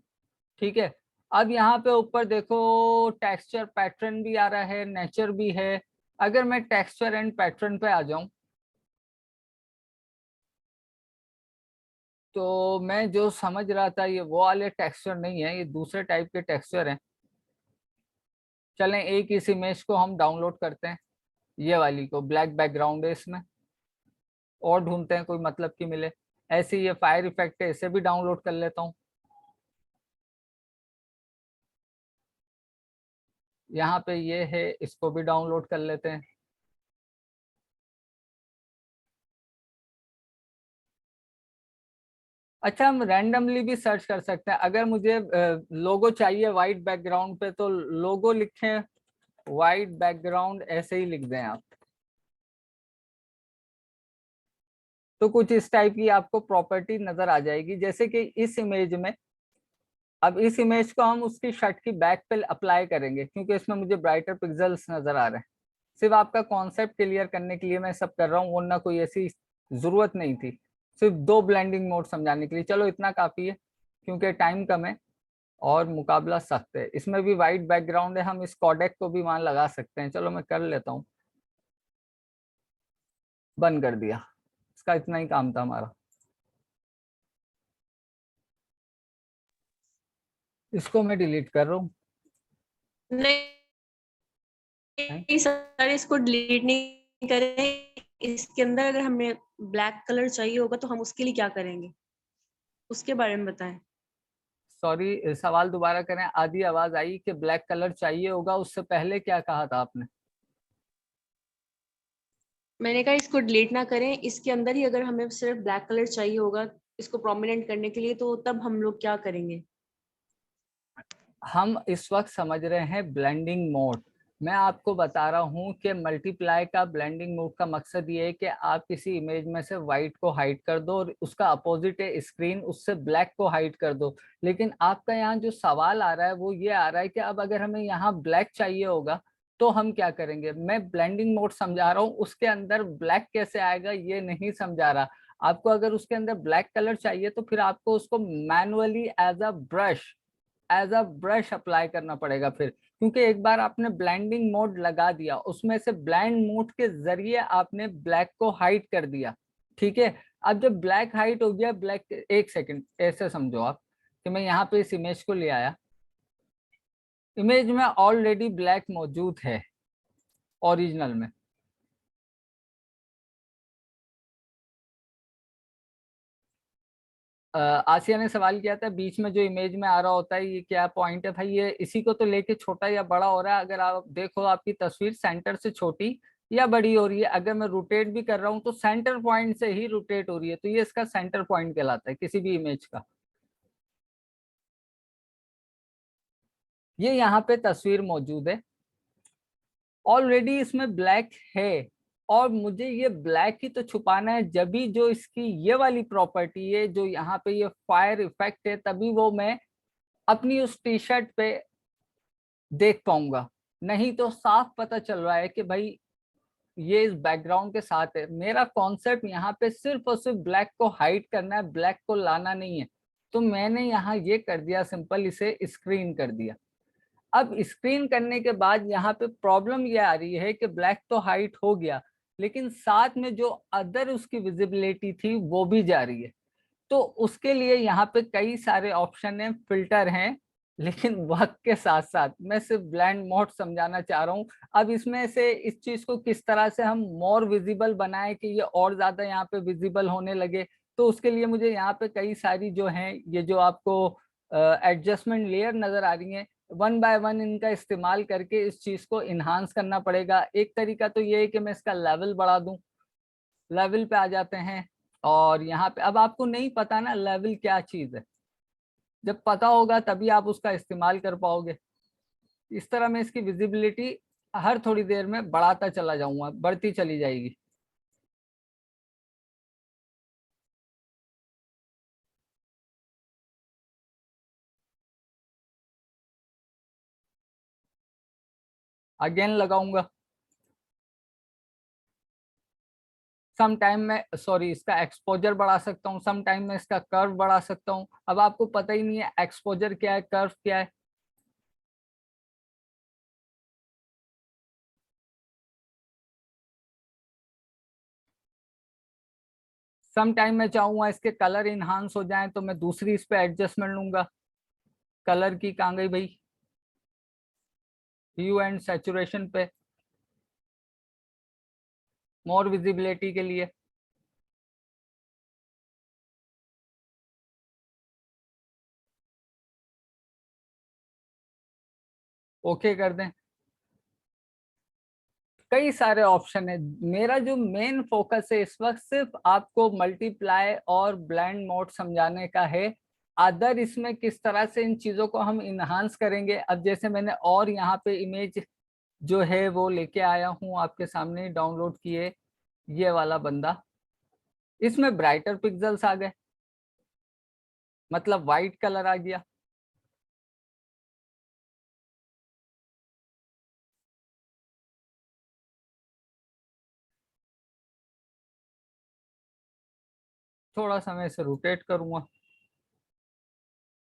ठीक है, अब यहाँ पे ऊपर देखो टेक्सचर पैटर्न भी आ रहा है, नेचर भी है। अगर मैं टेक्सचर एंड पैटर्न पे आ जाऊं तो मैं जो समझ रहा था ये वो वाले टेक्सचर नहीं है, ये दूसरे टाइप के टेक्सचर हैं। चलें एक इस इमेज को हम डाउनलोड करते हैं, ये वाली को, ब्लैक बैकग्राउंड है इसमें, और ढूंढते हैं कोई मतलब की मिले। ऐसे ये फायर इफेक्ट है, इसे भी डाउनलोड कर लेता हूँ। यहाँ पे ये है, इसको भी डाउनलोड कर लेते हैं। अच्छा, हम रैंडमली भी सर्च कर सकते हैं। अगर मुझे लोगो चाहिए वाइट बैकग्राउंड पे तो लोगो लिखें, वाइट बैकग्राउंड ऐसे ही लिख दें आप, तो कुछ इस टाइप की आपको प्रॉपर्टी नजर आ जाएगी। जैसे कि इस इमेज में, अब इस इमेज को हम उसकी शर्ट की बैक पे अप्लाई करेंगे क्योंकि इसमें मुझे ब्राइटर पिक्सेल्स नजर आ रहे हैं। सिर्फ आपका कॉन्सेप्ट क्लियर करने के लिए मैं सब कर रहा हूँ, वरना कोई ऐसी जरूरत नहीं थी। सिर्फ दो ब्लेंडिंग मोड समझाने के लिए, चलो इतना काफी है क्योंकि टाइम कम है और मुकाबला सख्त है। इसमें भी वाइट बैकग्राउंड है, हम इस कोडेक को भी वहां लगा सकते हैं। चलो मैं कर लेता हूँ, बंद कर दिया। इसका इतना ही काम था हमारा। इसको मैं डिलीट कर रहा हूँ। नहीं सर, इसको डिलीट नहीं करें। इसके अंदर अगर हमें ब्लैक कलर चाहिए होगा तो हम उसके लिए क्या करेंगे, उसके बारे में बताएं। सॉरी, सवाल दोबारा करें, आधी आवाज आई कि ब्लैक कलर चाहिए होगा, उससे पहले क्या कहा था आपने? मैंने कहा इसको डिलीट ना करें, इसके अंदर ही अगर हमें सिर्फ ब्लैक कलर चाहिए होगा इसको प्रोमिनेंट करने के लिए, तो तब हम लोग क्या करेंगे। हम इस वक्त समझ रहे हैं ब्लेंडिंग मोड। मैं आपको बता रहा हूं कि मल्टीप्लाई का ब्लेंडिंग मोड का मकसद ये है कि आप किसी इमेज में से व्हाइट को हाइड कर दो और उसका अपोजिट है स्क्रीन, उससे ब्लैक को हाइड कर दो। लेकिन आपका यहाँ जो सवाल आ रहा है वो ये आ रहा है कि अब अगर हमें यहाँ ब्लैक चाहिए होगा तो हम क्या करेंगे। मैं ब्लेंडिंग मोड समझा रहा हूँ, उसके अंदर ब्लैक कैसे आएगा ये नहीं समझा रहा आपको। अगर उसके अंदर ब्लैक कलर चाहिए तो फिर आपको उसको manually as a brush apply करना पड़ेगा फिर, क्योंकि एक बार आपने ब्लेंडिंग मोड लगा दिया, उसमें से ब्लेंड मोड के जरिए आपने ब्लैक को हाइड कर दिया। ठीक है, अब जब ब्लैक हाइड हो गया, ब्लैक, एक सेकंड ऐसे समझो आप कि मैं यहाँ पे इस इमेज को ले आया, इमेज में ऑलरेडी ब्लैक मौजूद है ओरिजिनल में। आसिया ने सवाल किया था बीच में जो इमेज में आ रहा होता है ये क्या पॉइंट है भाई, ये इसी को तो लेके छोटा या बड़ा हो रहा है। अगर आप देखो आपकी तस्वीर सेंटर से छोटी या बड़ी हो रही है, अगर मैं रोटेट भी कर रहा हूँ तो सेंटर पॉइंट से ही रोटेट हो रही है, तो ये इसका सेंटर पॉइंट कहलाता है किसी भी इमेज का। ये यहाँ पे तस्वीर मौजूद है, ऑलरेडी इसमें ब्लैक है, और मुझे ये ब्लैक ही तो छुपाना है। जब भी जो इसकी ये वाली प्रॉपर्टी है, जो यहाँ पे ये फायर इफेक्ट है, तभी वो मैं अपनी उस टी शर्ट पे देख पाऊंगा। नहीं तो साफ पता चल रहा है कि भाई ये इस बैकग्राउंड के साथ है। मेरा कॉन्सेप्ट यहाँ पे सिर्फ और सिर्फ ब्लैक को हाइड करना है, ब्लैक को लाना नहीं है। तो मैंने यहाँ ये कर दिया, सिंपल इसे स्क्रीन कर दिया। अब स्क्रीन करने के बाद यहाँ पे प्रॉब्लम ये आ रही है कि ब्लैक तो हाइड हो गया, लेकिन साथ में जो अदर उसकी विजिबिलिटी थी वो भी जा रही है। तो उसके लिए यहाँ पे कई सारे ऑप्शन हैं, फिल्टर हैं, लेकिन वक्त के साथ साथ मैं सिर्फ ब्लेंड मोड समझाना चाह रहा हूँ। अब इसमें से इस चीज को किस तरह से हम मोर विजिबल बनाएं कि ये और ज्यादा यहाँ पे विजिबल होने लगे, तो उसके लिए मुझे यहाँ पे कई सारी जो हैं, ये जो आपको एडजस्टमेंट लेयर नजर आ रही हैं, वन बाय वन इनका इस्तेमाल करके इस चीज को इन्हांस करना पड़ेगा। एक तरीका तो ये है कि मैं इसका लेवल बढ़ा दूं। लेवल पे आ जाते हैं, और यहाँ पे अब आपको नहीं पता ना लेवल क्या चीज है, जब पता होगा तभी आप उसका इस्तेमाल कर पाओगे। इस तरह मैं इसकी विजिबिलिटी हर थोड़ी देर में बढ़ाता चला जाऊंगा, बढ़ती चली जाएगी। अगेन लगाऊंगा। सम टाइम में सॉरी इसका एक्सपोजर बढ़ा सकता हूँ, सम टाइम में इसका कर्व बढ़ा सकता हूँ। अब आपको पता ही नहीं है एक्सपोजर क्या है, कर्व क्या है। सम टाइम में चाहूंगा इसके कलर इनहांस हो जाए तो मैं दूसरी इस पे एडजस्टमेंट लूंगा। कलर की कहाँ गई भाई, ह्यू एंड सैचुरेशन पे, मोर विजिबिलिटी के लिए। ओके कर दें। कई सारे ऑप्शन है। मेरा जो मेन फोकस है इस वक्त सिर्फ आपको मल्टीप्लाई और ब्लेंड मोड समझाने का है। अदर इसमें किस तरह से इन चीजों को हम इनहांस करेंगे, अब जैसे मैंने और यहाँ पे इमेज जो है वो लेके आया हूँ आपके सामने डाउनलोड किए, ये वाला बंदा, इसमें ब्राइटर पिक्सल्स आ गए, मतलब वाइट कलर आ गया। थोड़ा सा मैं इसे रोटेट करूंगा,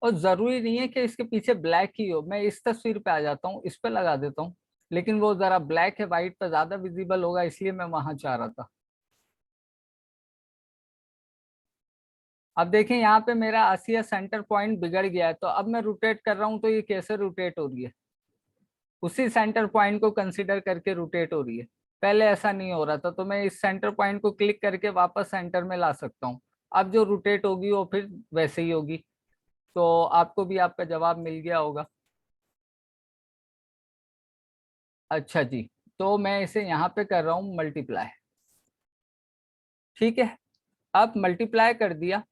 और जरूरी नहीं है कि इसके पीछे ब्लैक ही हो। मैं इस तस्वीर पे आ जाता हूँ, इस पे लगा देता हूँ, लेकिन वो जरा ब्लैक है, वाइट पे ज्यादा विजिबल होगा, इसलिए मैं वहां चाह रहा था। अब देखें यहाँ पे मेरा आसिया सेंटर पॉइंट बिगड़ गया है, तो अब मैं रोटेट कर रहा हूँ तो ये कैसे रोटेट हो रही है, उसी सेंटर पॉइंट को कंसिडर करके रोटेट हो रही है। पहले ऐसा नहीं हो रहा था, तो मैं इस सेंटर पॉइंट को क्लिक करके वापस सेंटर में ला सकता हूँ। अब जो रोटेट होगी वो फिर वैसे ही होगी। तो आपको भी आपका जवाब मिल गया होगा। अच्छा जी, तो मैं इसे यहाँ पे कर रहा हूँ मल्टीप्लाई। ठीक है, अब मल्टीप्लाई कर दिया,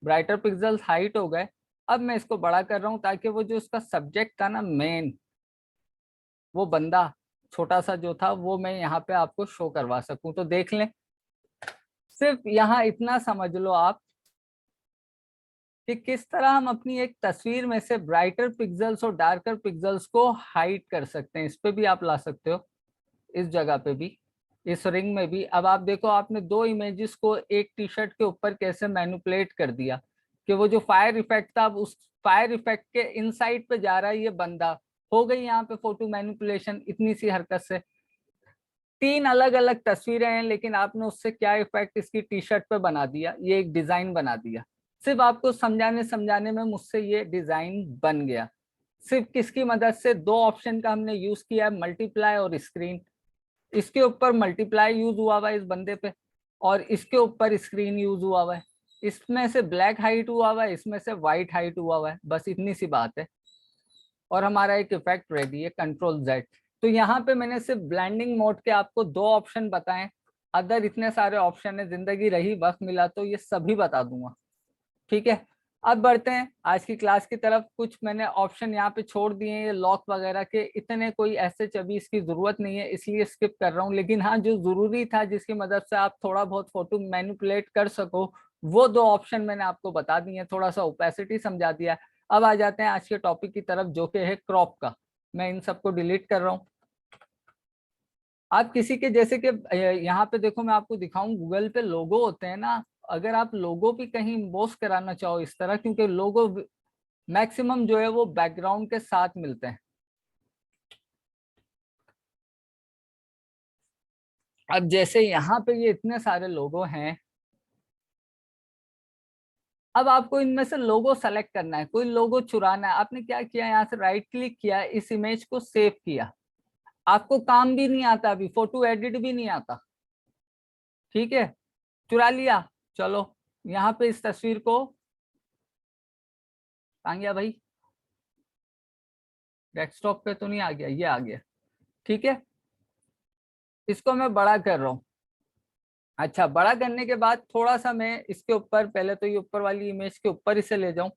ब्राइटर पिक्सल्स हाइट हो गए। अब मैं इसको बड़ा कर रहा हूँ ताकि वो जो उसका सब्जेक्ट था ना मेन, वो बंदा छोटा सा जो था वो मैं यहाँ पे आपको शो करवा सकूं। तो देख लें, सिर्फ यहाँ इतना समझ लो आप कि किस तरह हम अपनी एक तस्वीर में से ब्राइटर पिक्सल्स और डार्कर पिक्सल्स को हाइड कर सकते हैं। इस पे भी आप ला सकते हो, इस जगह पे भी, इस रिंग में भी। अब आप देखो, आपने दो इमेजेस को एक टी शर्ट के ऊपर कैसे मैनिपुलेट कर दिया कि वो जो फायर इफेक्ट था अब उस फायर इफेक्ट के इनसाइड पे जा रहा है ये बंदा। हो गई यहाँ पे फोटो मैनिपुलेशन इतनी सी हरकत से। तीन अलग अलग तस्वीरें हैं, लेकिन आपने उससे क्या इफेक्ट इसकी टी शर्ट पे बना दिया, ये एक डिजाइन बना दिया। सिर्फ आपको समझाने समझाने में मुझसे ये डिजाइन बन गया। सिर्फ किसकी मदद से, दो ऑप्शन का हमने यूज किया है, मल्टीप्लाई और स्क्रीन। इसके ऊपर मल्टीप्लाई यूज हुआ हुआ है इस बंदे पे, और इसके ऊपर स्क्रीन यूज हुआ हुआ है। इसमें से ब्लैक हाइट हुआ हुआ है, इसमें से व्हाइट हाइट हुआ हुआ है, बस इतनी सी बात है। और हमारा एक इफेक्ट रेडी है, कंट्रोल जेड। तो यहाँ पे मैंने सिर्फ ब्लेंडिंग मोड के आपको दो ऑप्शन बताएं। अदर इतने सारे ऑप्शन है, जिंदगी रही वक्त मिला तो ये सभी बता दूंगा। ठीक है, अब बढ़ते हैं आज की क्लास की तरफ। कुछ मैंने ऑप्शन यहाँ पे छोड़ दिए हैं, ये लॉक वगैरह के, इतने कोई ऐसे अभी इसकी जरूरत नहीं है, इसलिए स्किप कर रहा हूँ। लेकिन हाँ, जो जरूरी था जिसकी मदद से आप थोड़ा बहुत फोटो मैनिपुलेट कर सको, वो दो ऑप्शन मैंने आपको बता दिए, थोड़ा सा ओपेसिटी समझा दिया। अब आ जाते हैं आज के टॉपिक की तरफ, जो कि है क्रॉप का। मैं इन सबको डिलीट कर रहा हूँ। आप किसी के जैसे कि यहाँ पे देखो, मैं आपको दिखाऊं, गूगल पे लोगो होते हैं ना, अगर आप लोगो भी कहीं इम्बोस कराना चाहो इस तरह, क्योंकि लोगो मैक्सिमम जो है वो बैकग्राउंड के साथ मिलते हैं। अब जैसे यहाँ पे ये इतने सारे लोगो हैं, अब आपको इनमें से लोगो सेलेक्ट करना है, कोई लोगो चुराना है। आपने क्या किया, यहाँ से राइट क्लिक किया, इस इमेज को सेव किया। आपको काम भी नहीं आता, अभी फोटो एडिट भी नहीं आता। ठीक है, चुरा लिया, चलो यहाँ पे इस तस्वीर को, कहाँ गया भाई, डेस्कटॉप पे तो नहीं आ गया, ये आ गया। ठीक है, इसको मैं बड़ा कर रहा हूँ। अच्छा, बड़ा करने के बाद थोड़ा सा मैं इसके ऊपर, पहले तो ये ऊपर वाली इमेज के ऊपर इसे ले जाऊं।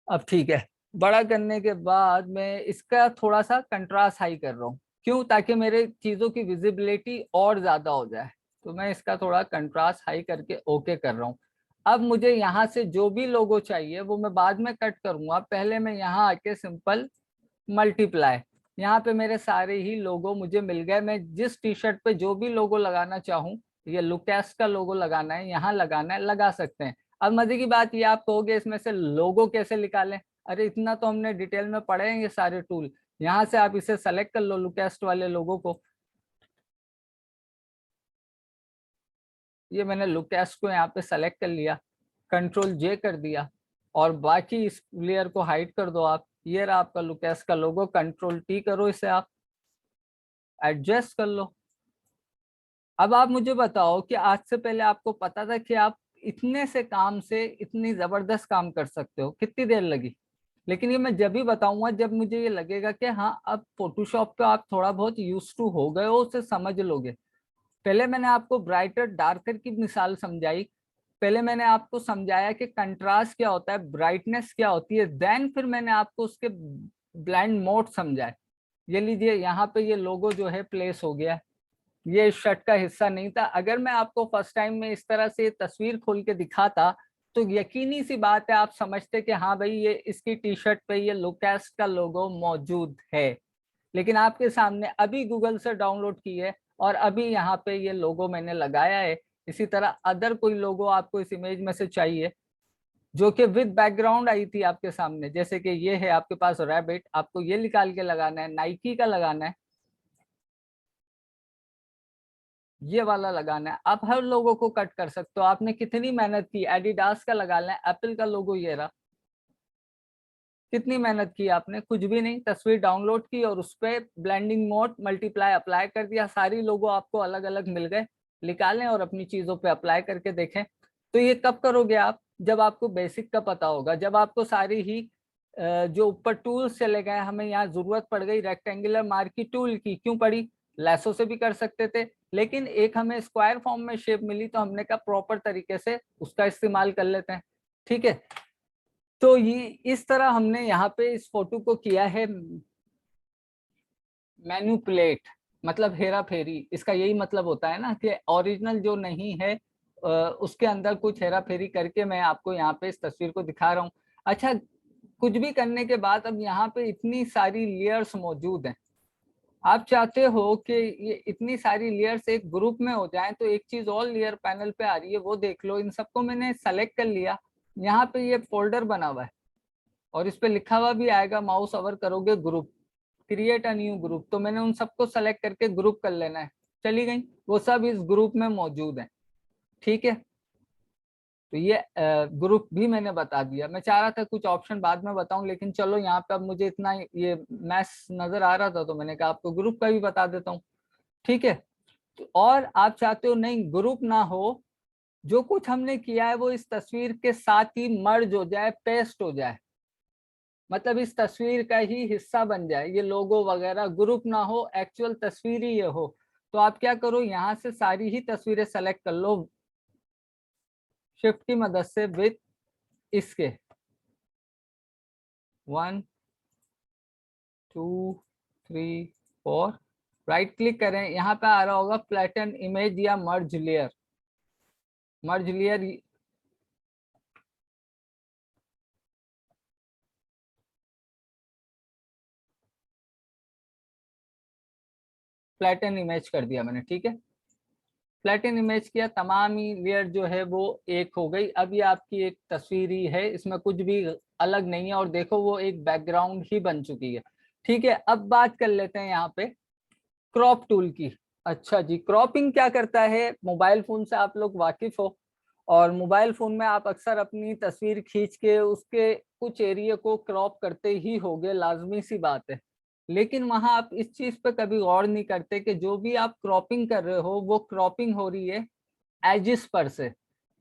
अब ठीक है, बड़ा करने के बाद मैं इसका थोड़ा सा कंट्रास्ट हाई कर रहा हूँ। क्यों, ताकि मेरे चीजों की विजिबिलिटी और ज्यादा हो जाए। तो मैं इसका थोड़ा कंट्रास्ट हाई करके ओके कर रहा हूँ। अब मुझे यहाँ से जो भी लोगो चाहिए वो मैं बाद में कट करूंगा, पहले मैं यहाँ आके सिंपल मल्टीप्लाई, यहाँ पे मेरे सारे ही लोगो मुझे मिल गए। मैं जिस टी शर्ट पे जो भी लोगो लगाना चाहूँ ये लुकैस्ट का लोगो लगाना है, यहाँ लगाना है, लगा सकते हैं। अब मजे की बात ये आप कहोगे इसमें से लोगो कैसे निकालें, अरे इतना तो हमने डिटेल में पढ़े हैं ये सारे टूल। यहाँ से आप इसे सेलेक्ट कर लो लुकैस्ट वाले लोगो को, ये मैंने लुकैस्ट को यहाँ पे सेलेक्ट कर लिया, कंट्रोल जे कर दिया और बाकी इस लेयर को हाइड कर दो आप। ये रहा आपका लुकैस्ट का लोगो, कंट्रोल टी करो, इसे आप एडजस्ट कर लो। अब आप मुझे बताओ कि आज से पहले आपको पता था कि आप इतने से काम से इतनी जबरदस्त काम कर सकते हो, कितनी देर लगी? लेकिन ये मैं जब भी बताऊंगा जब मुझे ये लगेगा कि हाँ अब फोटोशॉप पे आप थोड़ा बहुत यूज टू हो गए हो, उसे समझ लोगे। पहले मैंने आपको ब्राइटर डार्कर की मिसाल समझाई, पहले मैंने आपको समझाया कि कंट्रास्ट क्या होता है, ब्राइटनेस क्या होती है, देन फिर मैंने आपको उसके ब्लाइंड मोड समझाए। ये लीजिए यहाँ पे ये लोगो जो है प्लेस हो गया, ये शर्ट का हिस्सा नहीं था। अगर मैं आपको फर्स्ट टाइम में इस तरह से तस्वीर खोल के दिखाता तो यकीनी सी बात है आप समझते कि हाँ भाई ये इसकी टी शर्ट पे ये लुकैस्ट का लोगो मौजूद है। लेकिन आपके सामने अभी गूगल से डाउनलोड की है और अभी यहाँ पे ये लोगो मैंने लगाया है। इसी तरह अदर कोई लोगो आपको इस इमेज में से चाहिए जो कि विद बैकग्राउंड आई थी आपके सामने, जैसे कि ये है आपके पास रैबिट, आपको ये निकाल के लगाना है, नाइकी का लगाना है, ये वाला लगाना है। आप हर लोगों को कट कर सकते हो, आपने कितनी मेहनत की, एडिडास का लगाना है, एप्पल का लोगो ये रहा, कितनी मेहनत की आपने, कुछ भी नहीं, तस्वीर डाउनलोड की और उस पर ब्लेंडिंग मोड मल्टीप्लाई अप्लाई कर दिया, सारी लोगो आपको अलग अलग मिल गए। निकालें और अपनी चीजों पे अप्लाई करके देखें। तो ये कब करोगे आप, जब आपको बेसिक का पता होगा, जब आपको सारी ही जो ऊपर टूल्स चले गए, हमें यहाँ जरूरत पड़ गई रेक्टेंगुलर मार्की टूल की, क्यों पड़ी, लैसो से भी कर सकते थे लेकिन एक हमें स्क्वायर फॉर्म में शेप मिली तो हमने कहा प्रॉपर तरीके से उसका इस्तेमाल कर लेते हैं। ठीक है, तो ये इस तरह हमने यहाँ पे इस फोटो को किया है मैन्युपुलेट, मतलब हेरा फेरी। इसका यही मतलब होता है ना कि ओरिजिनल जो नहीं है उसके अंदर कुछ हेरा फेरी करके मैं आपको यहाँ पे इस तस्वीर को दिखा रहा हूँ। अच्छा, कुछ भी करने के बाद अब यहाँ पे इतनी सारी लेयर्स मौजूद हैं, आप चाहते हो कि ये इतनी सारी लेयर्स एक ग्रुप में हो जाएं, तो एक चीज और लेयर पैनल पे आ रही है, वो देख लो। इन सबको मैंने सेलेक्ट कर लिया, यहाँ पे ये फोल्डर बना हुआ है और इस पे लिखा हुआ भी आएगा, माउस ओवर करोगे group, create a new group, तो मैंने उन सबको सेलेक्ट करके ग्रुप कर लेना है। चली गई, वो सब इस ग्रुप में मौजूद है। ठीक है, तो ये ग्रुप भी मैंने बता दिया। मैं चाह रहा था कुछ ऑप्शन बाद में बताऊं, लेकिन चलो यहाँ पे अब मुझे इतना ये मैस नजर आ रहा था तो मैंने कहा आपको ग्रुप का भी बता देता हूँ। ठीक है, तो और आप चाहते हो नहीं ग्रुप ना हो, जो कुछ हमने किया है वो इस तस्वीर के साथ ही मर्ज हो जाए, पेस्ट हो जाए, मतलब इस तस्वीर का ही हिस्सा बन जाए, ये लोगो वगैरह ग्रुप ना हो, एक्चुअल तस्वीर ही ये हो। तो आप क्या करो, यहाँ से सारी ही तस्वीरें सेलेक्ट कर लो शिफ्ट की मदद से, विथ इसके 1 2 3 4, राइट क्लिक करें, यहाँ पे आ रहा होगा फ्लैटन इमेज या मर्ज लेयर। मर्ज लेयर, फ्लैटन इमेज कर दिया मैंने। ठीक है, फ्लैटन इमेज किया, तमाम ही लेयर जो है वो एक हो गई। अब ये आपकी एक तस्वीर ही है, इसमें कुछ भी अलग नहीं है और देखो वो एक बैकग्राउंड ही बन चुकी है। ठीक है, अब बात कर लेते हैं यहाँ पे क्रॉप टूल की। अच्छा जी, क्रॉपिंग क्या करता है, मोबाइल फोन से आप लोग वाकिफ हो, और मोबाइल फोन में आप अक्सर अपनी तस्वीर खींच के उसके कुछ एरिया को क्रॉप करते ही होगे, लाजमी सी बात है। लेकिन वहां आप इस चीज पे कभी गौर नहीं करते कि जो भी आप क्रॉपिंग कर रहे हो वो क्रॉपिंग हो रही है एजिस पर से,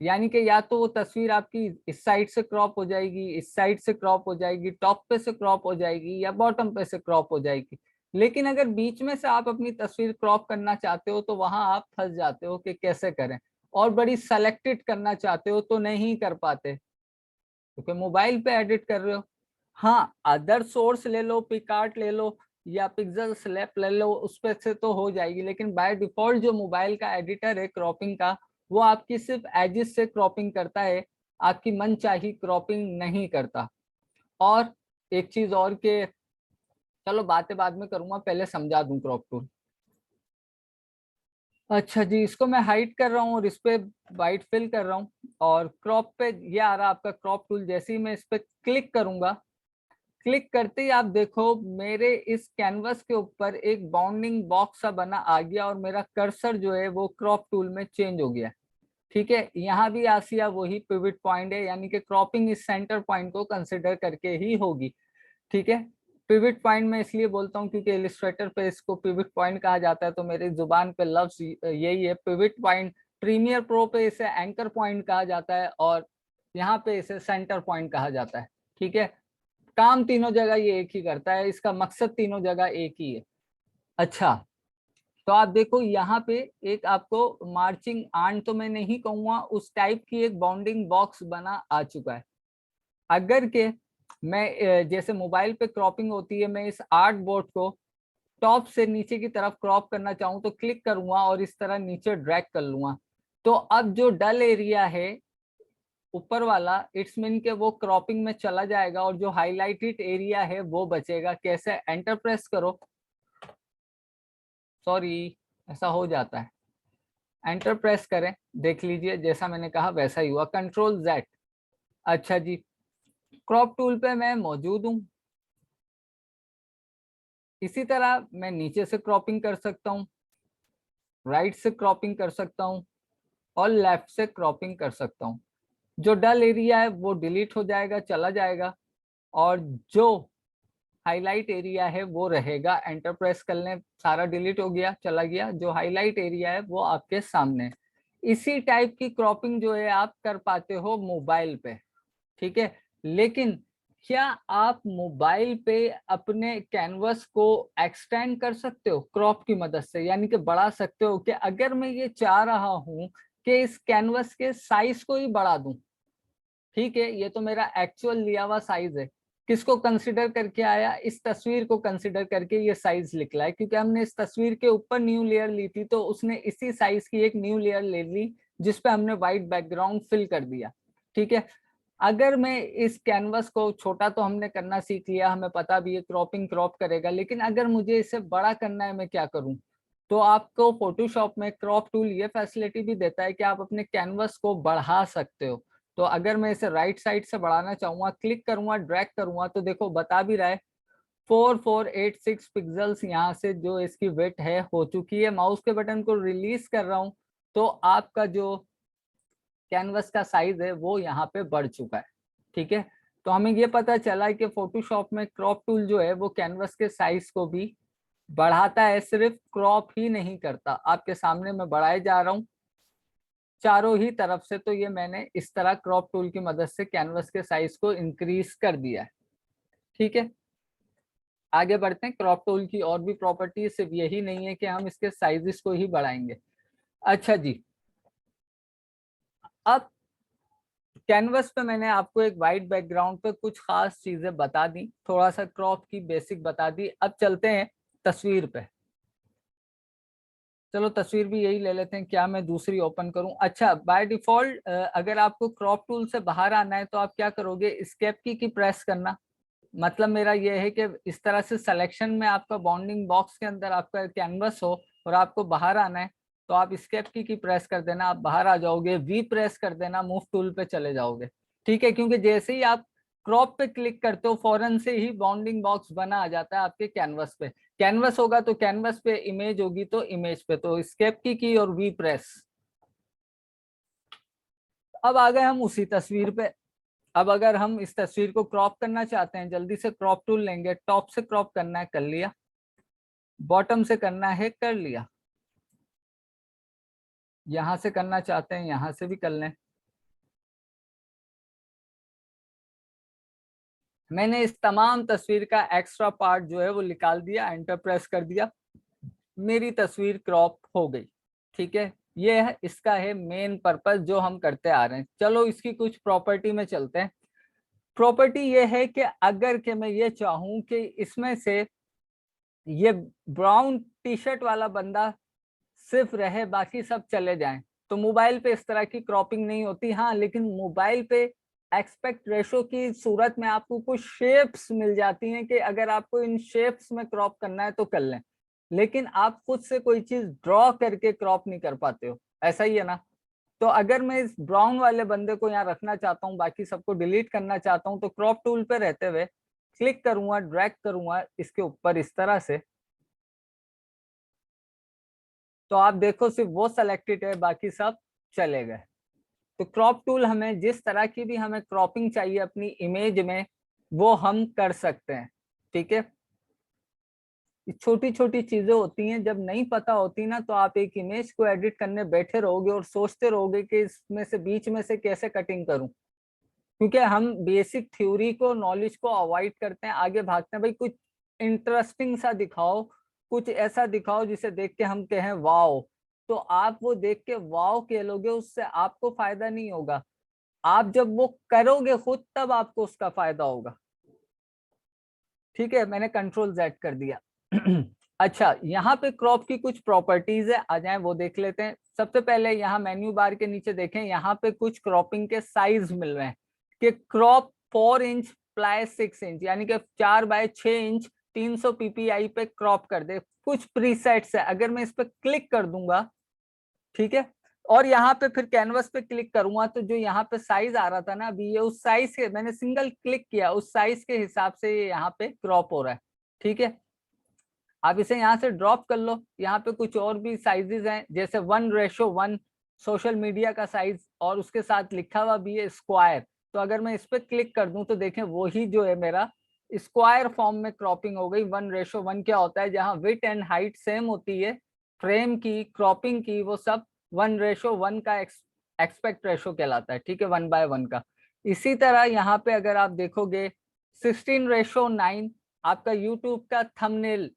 यानी कि या तो वो तस्वीर आपकी इस साइड से क्रॉप हो जाएगी, इस साइड से क्रॉप हो जाएगी, टॉप पे से क्रॉप हो जाएगी या बॉटम पे से क्रॉप हो जाएगी। लेकिन अगर बीच में से आप अपनी तस्वीर क्रॉप करना चाहते हो तो वहां आप फंस जाते हो कि कैसे करें, और बड़ी सेलेक्टेड करना चाहते हो तो नहीं कर पाते क्योंकि मोबाइल पे एडिट कर रहे हो। हाँ, अदर सोर्स ले लो, पिकआर्ट ले लो या पिक्सल स्लैप ले लो, उस पे से तो हो जाएगी, लेकिन बाय डिफॉल्ट जो मोबाइल का एडिटर है क्रॉपिंग का, वो आपकी सिर्फ एजिस से क्रॉपिंग करता है, आपकी मनचाही क्रॉपिंग नहीं करता। और एक चीज और के, चलो बातें बाद में करूंगा, पहले समझा दूं क्रॉप टूल। अच्छा जी, इसको मैं हाइड कर रहा हूँ और इस पे वाइट फिल कर रहा हूँ और क्रॉप पे ये आ रहा आपका क्रॉप टूल। जैसे ही मैं इस पे क्लिक करूंगा, क्लिक करते ही आप देखो मेरे इस कैनवस के ऊपर एक बाउंडिंग बॉक्स सा बना आ गया और मेरा कर्सर जो है वो क्रॉप टूल में चेंज हो गया। ठीक है, यहाँ भी आसिया वही पिवट पॉइंट है, यानी कि क्रॉपिंग इस सेंटर पॉइंट को कंसिडर करके ही होगी। ठीक है, पिवट पॉइंट में इसलिए बोलता हूँ क्योंकि इलिस्ट्रेटर पे इसको पिवट पॉइंट कहा जाता है, तो मेरी जुबान पे लफ्ज यही है पिवट पॉइंट। प्रीमियर प्रो पे इसे एंकर पॉइंट कहा जाता है और यहाँ पे इसे सेंटर पॉइंट कहा जाता है। ठीक है, काम तीनों जगह ये एक ही करता है, इसका मकसद तीनों जगह एक ही है। अच्छा, तो आप देखो यहाँ पे एक आपको मार्चिंग आर्न तो मैं नहीं कहूंगा, उस टाइप की एक बाउंडिंग बॉक्स बना आ चुका है। अगर के मैं जैसे मोबाइल पे क्रॉपिंग होती है, मैं इस आर्ट बोर्ड को टॉप से नीचे की तरफ क्रॉप करना चाहूँ तो क्लिक करूंगा और इस तरह नीचे ड्रैग कर लूंगा। तो अब जो डल एरिया है ऊपर वाला, इट्स मीन के वो क्रॉपिंग में चला जाएगा और जो हाईलाइटेड एरिया है वो बचेगा। कैसे? एंटर प्रेस करो, सॉरी ऐसा हो जाता है, एंटर प्रेस करें, देख लीजिए जैसा मैंने कहा वैसा ही हुआ, कंट्रोल जेड। अच्छा जी, क्रॉप टूल पे मैं मौजूद हूँ। इसी तरह मैं नीचे से क्रॉपिंग कर सकता हूँ, राइट से क्रॉपिंग कर सकता हूँ और लेफ्ट से क्रॉपिंग कर सकता हूँ। जो डल एरिया है वो डिलीट हो जाएगा, चला जाएगा, और जो हाईलाइट एरिया है वो रहेगा। एंटर प्रेस कर लें, सारा डिलीट हो गया, चला गया। जो हाईलाइट एरिया है वो आपके सामने। इसी टाइप की क्रॉपिंग जो है आप कर पाते हो मोबाइल पे। ठीक है, लेकिन क्या आप मोबाइल पे अपने कैनवस को एक्सटेंड कर सकते हो क्रॉप की मदद से, यानी कि बढ़ा सकते हो? कि अगर मैं ये चाह रहा हूं कि इस कैनवस के साइज को ही बढ़ा दूं, ठीक है, ये तो मेरा एक्चुअल लिया हुआ साइज है, किसको कंसिडर करके आया? इस तस्वीर को कंसिडर करके ये साइज निकला है, क्योंकि हमने इस तस्वीर के ऊपर न्यू लेयर ली थी तो उसने इसी साइज की एक न्यू लेयर ले ली जिसपे हमने व्हाइट बैकग्राउंड फिल कर दिया। ठीक है, अगर मैं इस कैनवस को, छोटा तो हमने करना सीख लिया, हमें पता भी है क्रॉपिंग क्रॉप करेगा, लेकिन अगर मुझे इसे बड़ा करना है मैं क्या करूं? तो आपको फोटोशॉप में क्रॉप टूल ये फैसिलिटी भी देता है कि आप अपने कैनवस को बढ़ा सकते हो। तो अगर मैं इसे राइट साइड से बढ़ाना चाहूंगा, क्लिक करूंगा, ड्रैग करूंगा, तो देखो बता भी रहा है 4486 पिक्सल्स यहाँ से जो इसकी विड्थ है हो चुकी है। माउस के बटन को रिलीज कर रहा हूं तो आपका जो कैनवस का साइज है वो यहाँ पे बढ़ चुका है। ठीक है, तो हमें ये पता चला है कि फोटोशॉप में क्रॉप टूल जो है वो कैनवस के साइज को भी बढ़ाता है, सिर्फ क्रॉप ही नहीं करता। आपके सामने मैं बढ़ाए जा रहा हूँ चारों ही तरफ से, तो ये मैंने इस तरह क्रॉप टूल की मदद से कैनवस के साइज को इंक्रीज कर दिया है। ठीक है, आगे बढ़ते हैं। क्रॉप टूल की और भी प्रॉपर्टी सिर्फ यही नहीं है कि हम इसके साइजेस को ही बढ़ाएंगे। अच्छा जी, अब कैनवस पे मैंने आपको एक वाइट बैकग्राउंड पे कुछ खास चीजें बता दी, थोड़ा सा क्रॉप की बेसिक बता दी। अब चलते हैं तस्वीर पे। चलो तस्वीर भी यही ले लेते हैं, क्या मैं दूसरी ओपन करूं? अच्छा, बाय डिफॉल्ट अगर आपको क्रॉप टूल से बाहर आना है तो आप क्या करोगे? एस्केप की प्रेस करना। मतलब मेरा ये है कि इस तरह से सिलेक्शन में आपका बाउंडिंग बॉक्स के अंदर आपका कैनवस हो और आपको बाहर आना है तो आप एस्केप की प्रेस कर देना, आप बाहर आ जाओगे। वी प्रेस कर देना, मूव टूल पे चले जाओगे। ठीक है, क्योंकि जैसे ही आप क्रॉप पे क्लिक करते हो फौरन से ही बाउंडिंग बॉक्स बना आ जाता है आपके कैनवस पे। कैनवस होगा तो कैनवस पे, इमेज होगी तो इमेज पे, तो एस्केप की और वी प्रेस। अब आ गए हम उसी तस्वीर पे। अब अगर हम इस तस्वीर को क्रॉप करना चाहते हैं, जल्दी से क्रॉप टूल लेंगे, टॉप से क्रॉप करना है, कर लिया। बॉटम से करना है, कर लिया। यहां से करना चाहते हैं, यहां से भी कर लें। मैंने इस तमाम तस्वीर का एक्स्ट्रा पार्ट जो है वो निकाल दिया, एंटर प्रेस कर दिया, मेरी तस्वीर क्रॉप हो गई। ठीक है, ये है इसका है मेन पर्पस जो हम करते आ रहे हैं। चलो इसकी कुछ प्रॉपर्टी में चलते हैं। प्रॉपर्टी ये है कि अगर के मैं ये चाहूं कि इसमें से ये ब्राउन टी शर्ट वाला बंदा सिर्फ रहे, बाकी सब चले जाएं, तो मोबाइल पे इस तरह की क्रॉपिंग नहीं होती। हाँ, लेकिन मोबाइल पे एक्सपेक्ट रेशो की सूरत में आपको कुछ शेप्स मिल जाती हैं कि अगर आपको इन शेप्स में क्रॉप करना है तो कर लें। लेकिन आप खुद से कोई चीज ड्रॉ करके क्रॉप नहीं कर पाते हो, ऐसा ही है ना। तो अगर मैं इस ब्राउन वाले बंदे को यहाँ रखना चाहता हूँ, बाकी सबको डिलीट करना चाहता हूँ, तो क्रॉप टूल पे रहते हुए क्लिक करूंगा, ड्रैग करूंगा इसके ऊपर इस तरह से, तो आप देखो सिर्फ वो सेलेक्टेड है, बाकी सब चले गए। तो क्रॉप टूल हमें जिस तरह की भी हमें क्रॉपिंग चाहिए अपनी इमेज में, वो हम कर सकते हैं। ठीक है, छोटी छोटी चीजें होती हैं, जब नहीं पता होती ना, तो आप एक इमेज को एडिट करने बैठे रहोगे और सोचते रहोगे कि इसमें से बीच में से कैसे कटिंग करूं, क्योंकि हम बेसिक थ्योरी को, नॉलेज को अवॉइड करते हैं, आगे भागते हैं। भाई कुछ इंटरेस्टिंग सा दिखाओ, कुछ ऐसा दिखाओ जिसे देख के हम कहें वाओ, तो आप वो देख के वाओ कह लोगे, उससे आपको फायदा नहीं होगा। आप जब वो करोगे खुद, तब आपको उसका फायदा होगा। ठीक है, मैंने कंट्रोल Z कर दिया। अच्छा, यहाँ पे क्रॉप की कुछ प्रॉपर्टीज है, आ जाए वो देख लेते हैं। सबसे पहले यहाँ मेन्यू बार के नीचे देखें, यहाँ पे कुछ क्रॉपिंग के साइज मिल रहे हैं कि क्रॉप 4 इंच प्लाई 6 इंच, यानी कि 4 बाय 6 इंच 300 ppi पे क्रॉप कर दे। कुछ प्रीसेट्स है, अगर मैं इस पे क्लिक कर दूंगा, ठीक है, और यहाँ पे फिर कैनवस पे क्लिक करूंगा, तो जो यहाँ पे साइज आ रहा था ना अभी, ये उस साइज के, मैंने सिंगल क्लिक किया, उस साइज के हिसाब से ये यहाँ पे क्रॉप हो रहा है। ठीक है, आप इसे यहाँ से ड्रॉप कर लो। यहाँ पे कुछ और भी साइजेस हैं, जैसे 1:1 सोशल मीडिया का साइज, और उसके साथ लिखा हुआ भी है स्क्वायर। तो अगर मैं इस पे क्लिक कर दूं, तो देखें वही जो है मेरा स्क्वायर फॉर्म में क्रॉपिंग हो गई। 1:1 क्या होता है, जहाँ विड्थ एंड हाइट सेम होती है, फ्रेम की, क्रॉपिंग की, वो सब 1:1 का एक्सपेक्ट रेशो कहलाता है। ठीक है, 1/1 का। इसी तरह यहाँ पे अगर आप देखोगे 16:9 आपका यूट्यूब का थंबनेल।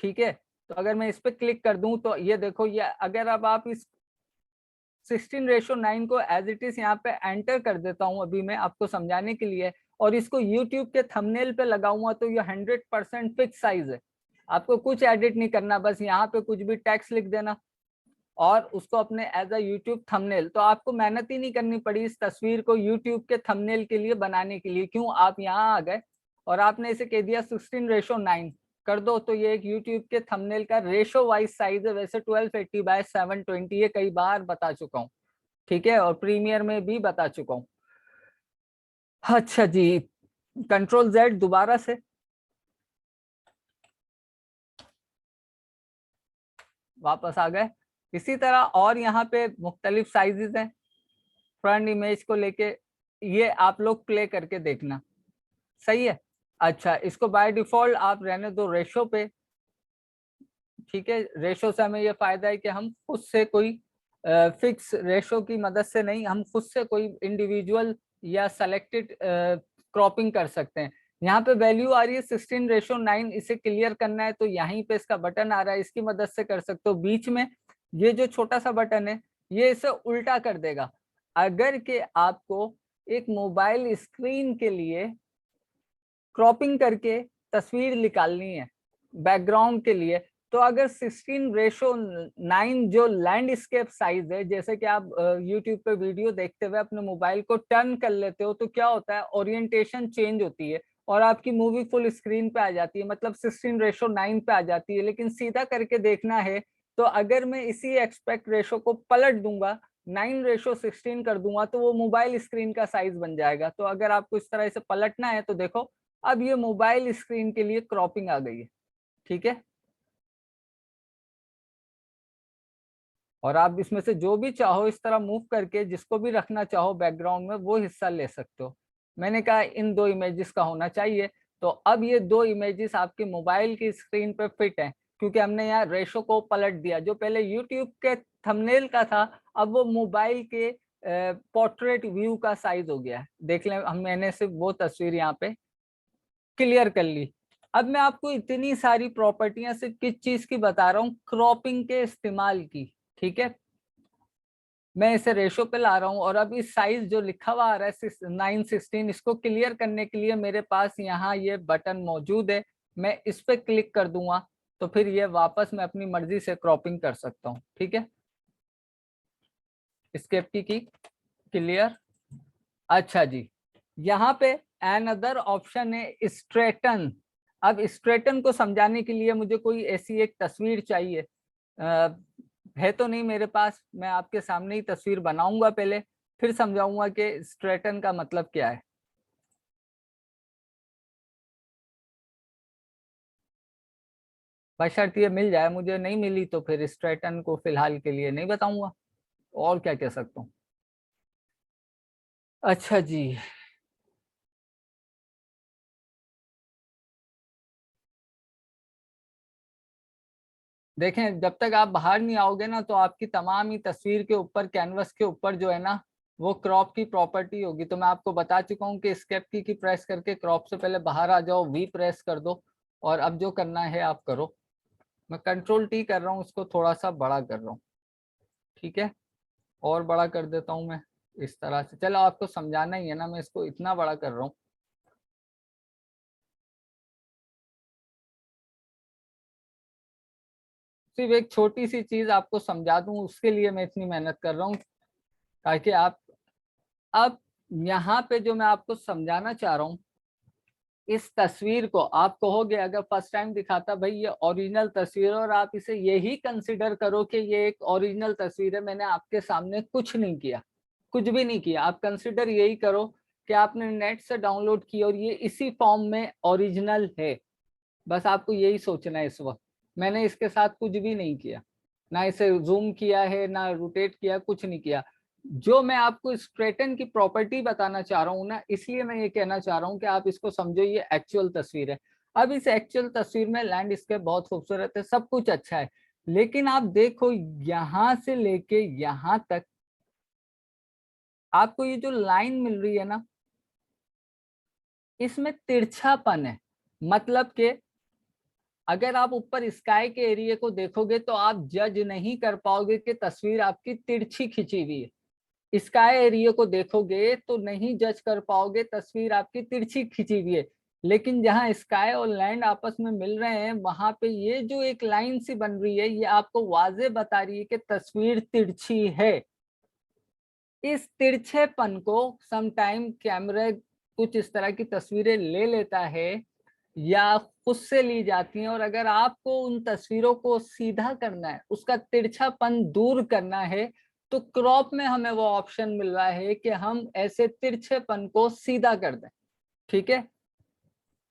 ठीक है, तो अगर मैं इस पे क्लिक कर दूं, तो ये देखो, ये अगर अब आप इस 16:9 को एज इट इज यहाँ पे एंटर कर देता हूं अभी मैं आपको समझाने के लिए, और इसको YouTube के थंबनेल पे लगाऊंगा, तो ये 100% फिक्स साइज है। आपको कुछ एडिट नहीं करना, बस यहाँ पे कुछ भी टेक्स्ट लिख देना और उसको अपने एज अ यूट्यूब थंबनेल। तो आपको मेहनत ही नहीं करनी पड़ी इस तस्वीर को यूट्यूब के थंबनेल के लिए बनाने के लिए। क्यों, आप यहाँ आ गए और आपने इसे कह दिया 16:9 कर दो, तो ये एक यूट्यूब के थंबनेल का रेशो वाइज साइज है। वैसे 1280x720 ये कई बार बता चुका हूँ, ठीक है, और प्रीमियर में भी बता चुका हूँ। अच्छा जी, कंट्रोल Z दोबारा से, वापस आ गए। इसी तरह और यहाँ पे मुख्तलिफ साइजेस हैं फ्रंट इमेज को लेके, ये आप लोग प्ले करके देखना, सही है। अच्छा, इसको बाय डिफॉल्ट आप रहने दो रेशो पे। ठीक है, रेशो से हमें ये फायदा है कि हम खुद से कोई फिक्स रेशो की मदद से नहीं, हम खुद से कोई इंडिविजुअल या सेलेक्टेड क्रॉपिंग कर सकते हैं। यहाँ पे वैल्यू आ रही है 16:9, इसे क्लियर करना है तो यहीं पे इसका बटन आ रहा है, इसकी मदद से कर सकते हो। बीच में ये जो छोटा सा बटन है, ये इसे उल्टा कर देगा। अगर के आपको एक मोबाइल स्क्रीन के लिए क्रॉपिंग करके तस्वीर निकालनी है बैकग्राउंड के लिए, तो अगर 16:9 जो लैंडस्केप साइज है, जैसे कि आप यूट्यूब पे वीडियो देखते हुए अपने मोबाइल को टर्न कर लेते हो, तो क्या होता है, ओरिएंटेशन चेंज होती है और आपकी मूवी फुल स्क्रीन पे आ जाती है, मतलब 16:9 पे आ जाती है। लेकिन सीधा करके देखना है, तो अगर मैं इसी एक्सपेक्ट रेशो को पलट दूंगा, 9:16 कर दूंगा, तो वो मोबाइल स्क्रीन का साइज बन जाएगा। तो अगर आपको इस तरह से पलटना है, तो देखो अब ये मोबाइल स्क्रीन के लिए क्रॉपिंग आ गई है। ठीक है, और आप इसमें से जो भी चाहो इस तरह मूव करके जिसको भी रखना चाहो बैकग्राउंड में, वो हिस्सा ले सकते हो। मैंने कहा इन 2 इमेजेस का होना चाहिए, तो अब ये 2 इमेजेस आपके मोबाइल की स्क्रीन पे फिट हैं, क्योंकि हमने यहाँ रेशो को पलट दिया। जो पहले यूट्यूब के थंबनेल का था, अब वो मोबाइल के पोर्ट्रेट व्यू का साइज हो गया है। देख लें, मैंने सिर्फ वो तस्वीर यहाँ पे क्लियर कर ली। अब मैं आपको इतनी सारी प्रॉपर्टियां सिर्फ किस चीज की बता रहा हूँ, क्रॉपिंग के इस्तेमाल की। ठीक है, मैं इसे रेशो पे ला रहा हूँ, और अब इस साइज जो लिखा हुआ आ रहा है 9:16, इसको क्लियर करने के लिए मेरे पास यहाँ ये बटन मौजूद है। मैं इस पे क्लिक कर दूंगा, तो फिर ये वापस मैं अपनी मर्जी से क्रॉपिंग कर सकता हूँ। ठीक है, एस्केप की क्लियर। अच्छा जी, यहाँ पे अनदर ऑप्शन है स्ट्रेटन। अब स्ट्रेटन को समझाने के लिए मुझे कोई ऐसी एक तस्वीर चाहिए, है तो नहीं मेरे पास। मैं आपके सामने ही तस्वीर बनाऊंगा पहले, फिर समझाऊंगा कि स्ट्रेटन का मतलब क्या है। बशर्ते ये मिल जाए, मुझे नहीं मिली तो फिर स्ट्रेटन को फिलहाल के लिए नहीं बताऊंगा, और क्या कह सकता हूँ। अच्छा जी, देखें जब तक आप बाहर नहीं आओगे ना, तो आपकी तमाम ही तस्वीर के ऊपर, कैनवस के ऊपर जो है ना, वो क्रॉप की प्रॉपर्टी होगी। तो मैं आपको बता चुका हूँ कि एस्केप की प्रेस करके क्रॉप से पहले बाहर आ जाओ, वी प्रेस कर दो, और अब जो करना है आप करो। मैं कंट्रोल टी कर रहा हूँ, इसको थोड़ा सा बड़ा कर रहा हूँ, ठीक है, और बड़ा कर देता हूँ मैं इस तरह से। चलो आपको समझाना ही है ना, मैं इसको इतना बड़ा कर रहा हूँ। सिर्फ एक छोटी सी चीज आपको समझा दूं, उसके लिए मैं इतनी मेहनत कर रहा हूँ, ताकि आप, अब यहाँ पे जो मैं आपको समझाना चाह रहा हूँ, इस तस्वीर को आप कहोगे, अगर फर्स्ट टाइम दिखाता भाई ये ओरिजिनल तस्वीर है, और आप इसे यही कंसिडर करो कि ये एक ओरिजिनल तस्वीर है, मैंने आपके सामने कुछ नहीं किया, कुछ भी नहीं किया, आप कंसिडर यही करो कि आपने नेट से डाउनलोड की और ये इसी फॉर्म में ओरिजिनल है। बस आपको यही सोचना है इस वक्त। मैंने इसके साथ कुछ भी नहीं किया, ना इसे जूम किया है, ना रोटेट किया, कुछ नहीं किया। जो मैं आपको स्ट्रेटन की प्रॉपर्टी बताना चाह रहा हूँ ना, इसलिए मैं ये कहना चाह रहा हूँ कि आप इसको समझो, ये एक्चुअल तस्वीर है। अब इस एक्चुअल तस्वीर में लैंडस्केप बहुत खूबसूरत है, सब कुछ अच्छा है, लेकिन आप देखो यहाँ से लेके यहाँ तक आपको ये जो लाइन मिल रही है ना, इसमें तिरछापन है। मतलब कि अगर आप ऊपर स्काई के एरिया को देखोगे तो आप जज नहीं कर पाओगे कि तस्वीर आपकी तिरछी खींची हुई है। स्काई एरिया को देखोगे तो नहीं जज कर पाओगे तस्वीर आपकी तिरछी खींची हुई है। लेकिन जहां स्काई और लैंड आपस में मिल रहे हैं, वहां पे ये जो एक लाइन सी बन रही है, ये आपको वाजे बता रही है कि तस्वीर तिरछी है। इस तिरछेपन को समटाइम कैमरा कुछ इस तरह की तस्वीरें ले लेता है, या खुद से ली जाती हैं, और अगर आपको उन तस्वीरों को सीधा करना है, उसका तिरछापन दूर करना है, तो क्रॉप में हमें वो ऑप्शन मिल रहा है कि हम ऐसे तिरछेपन को सीधा कर दें। ठीक है,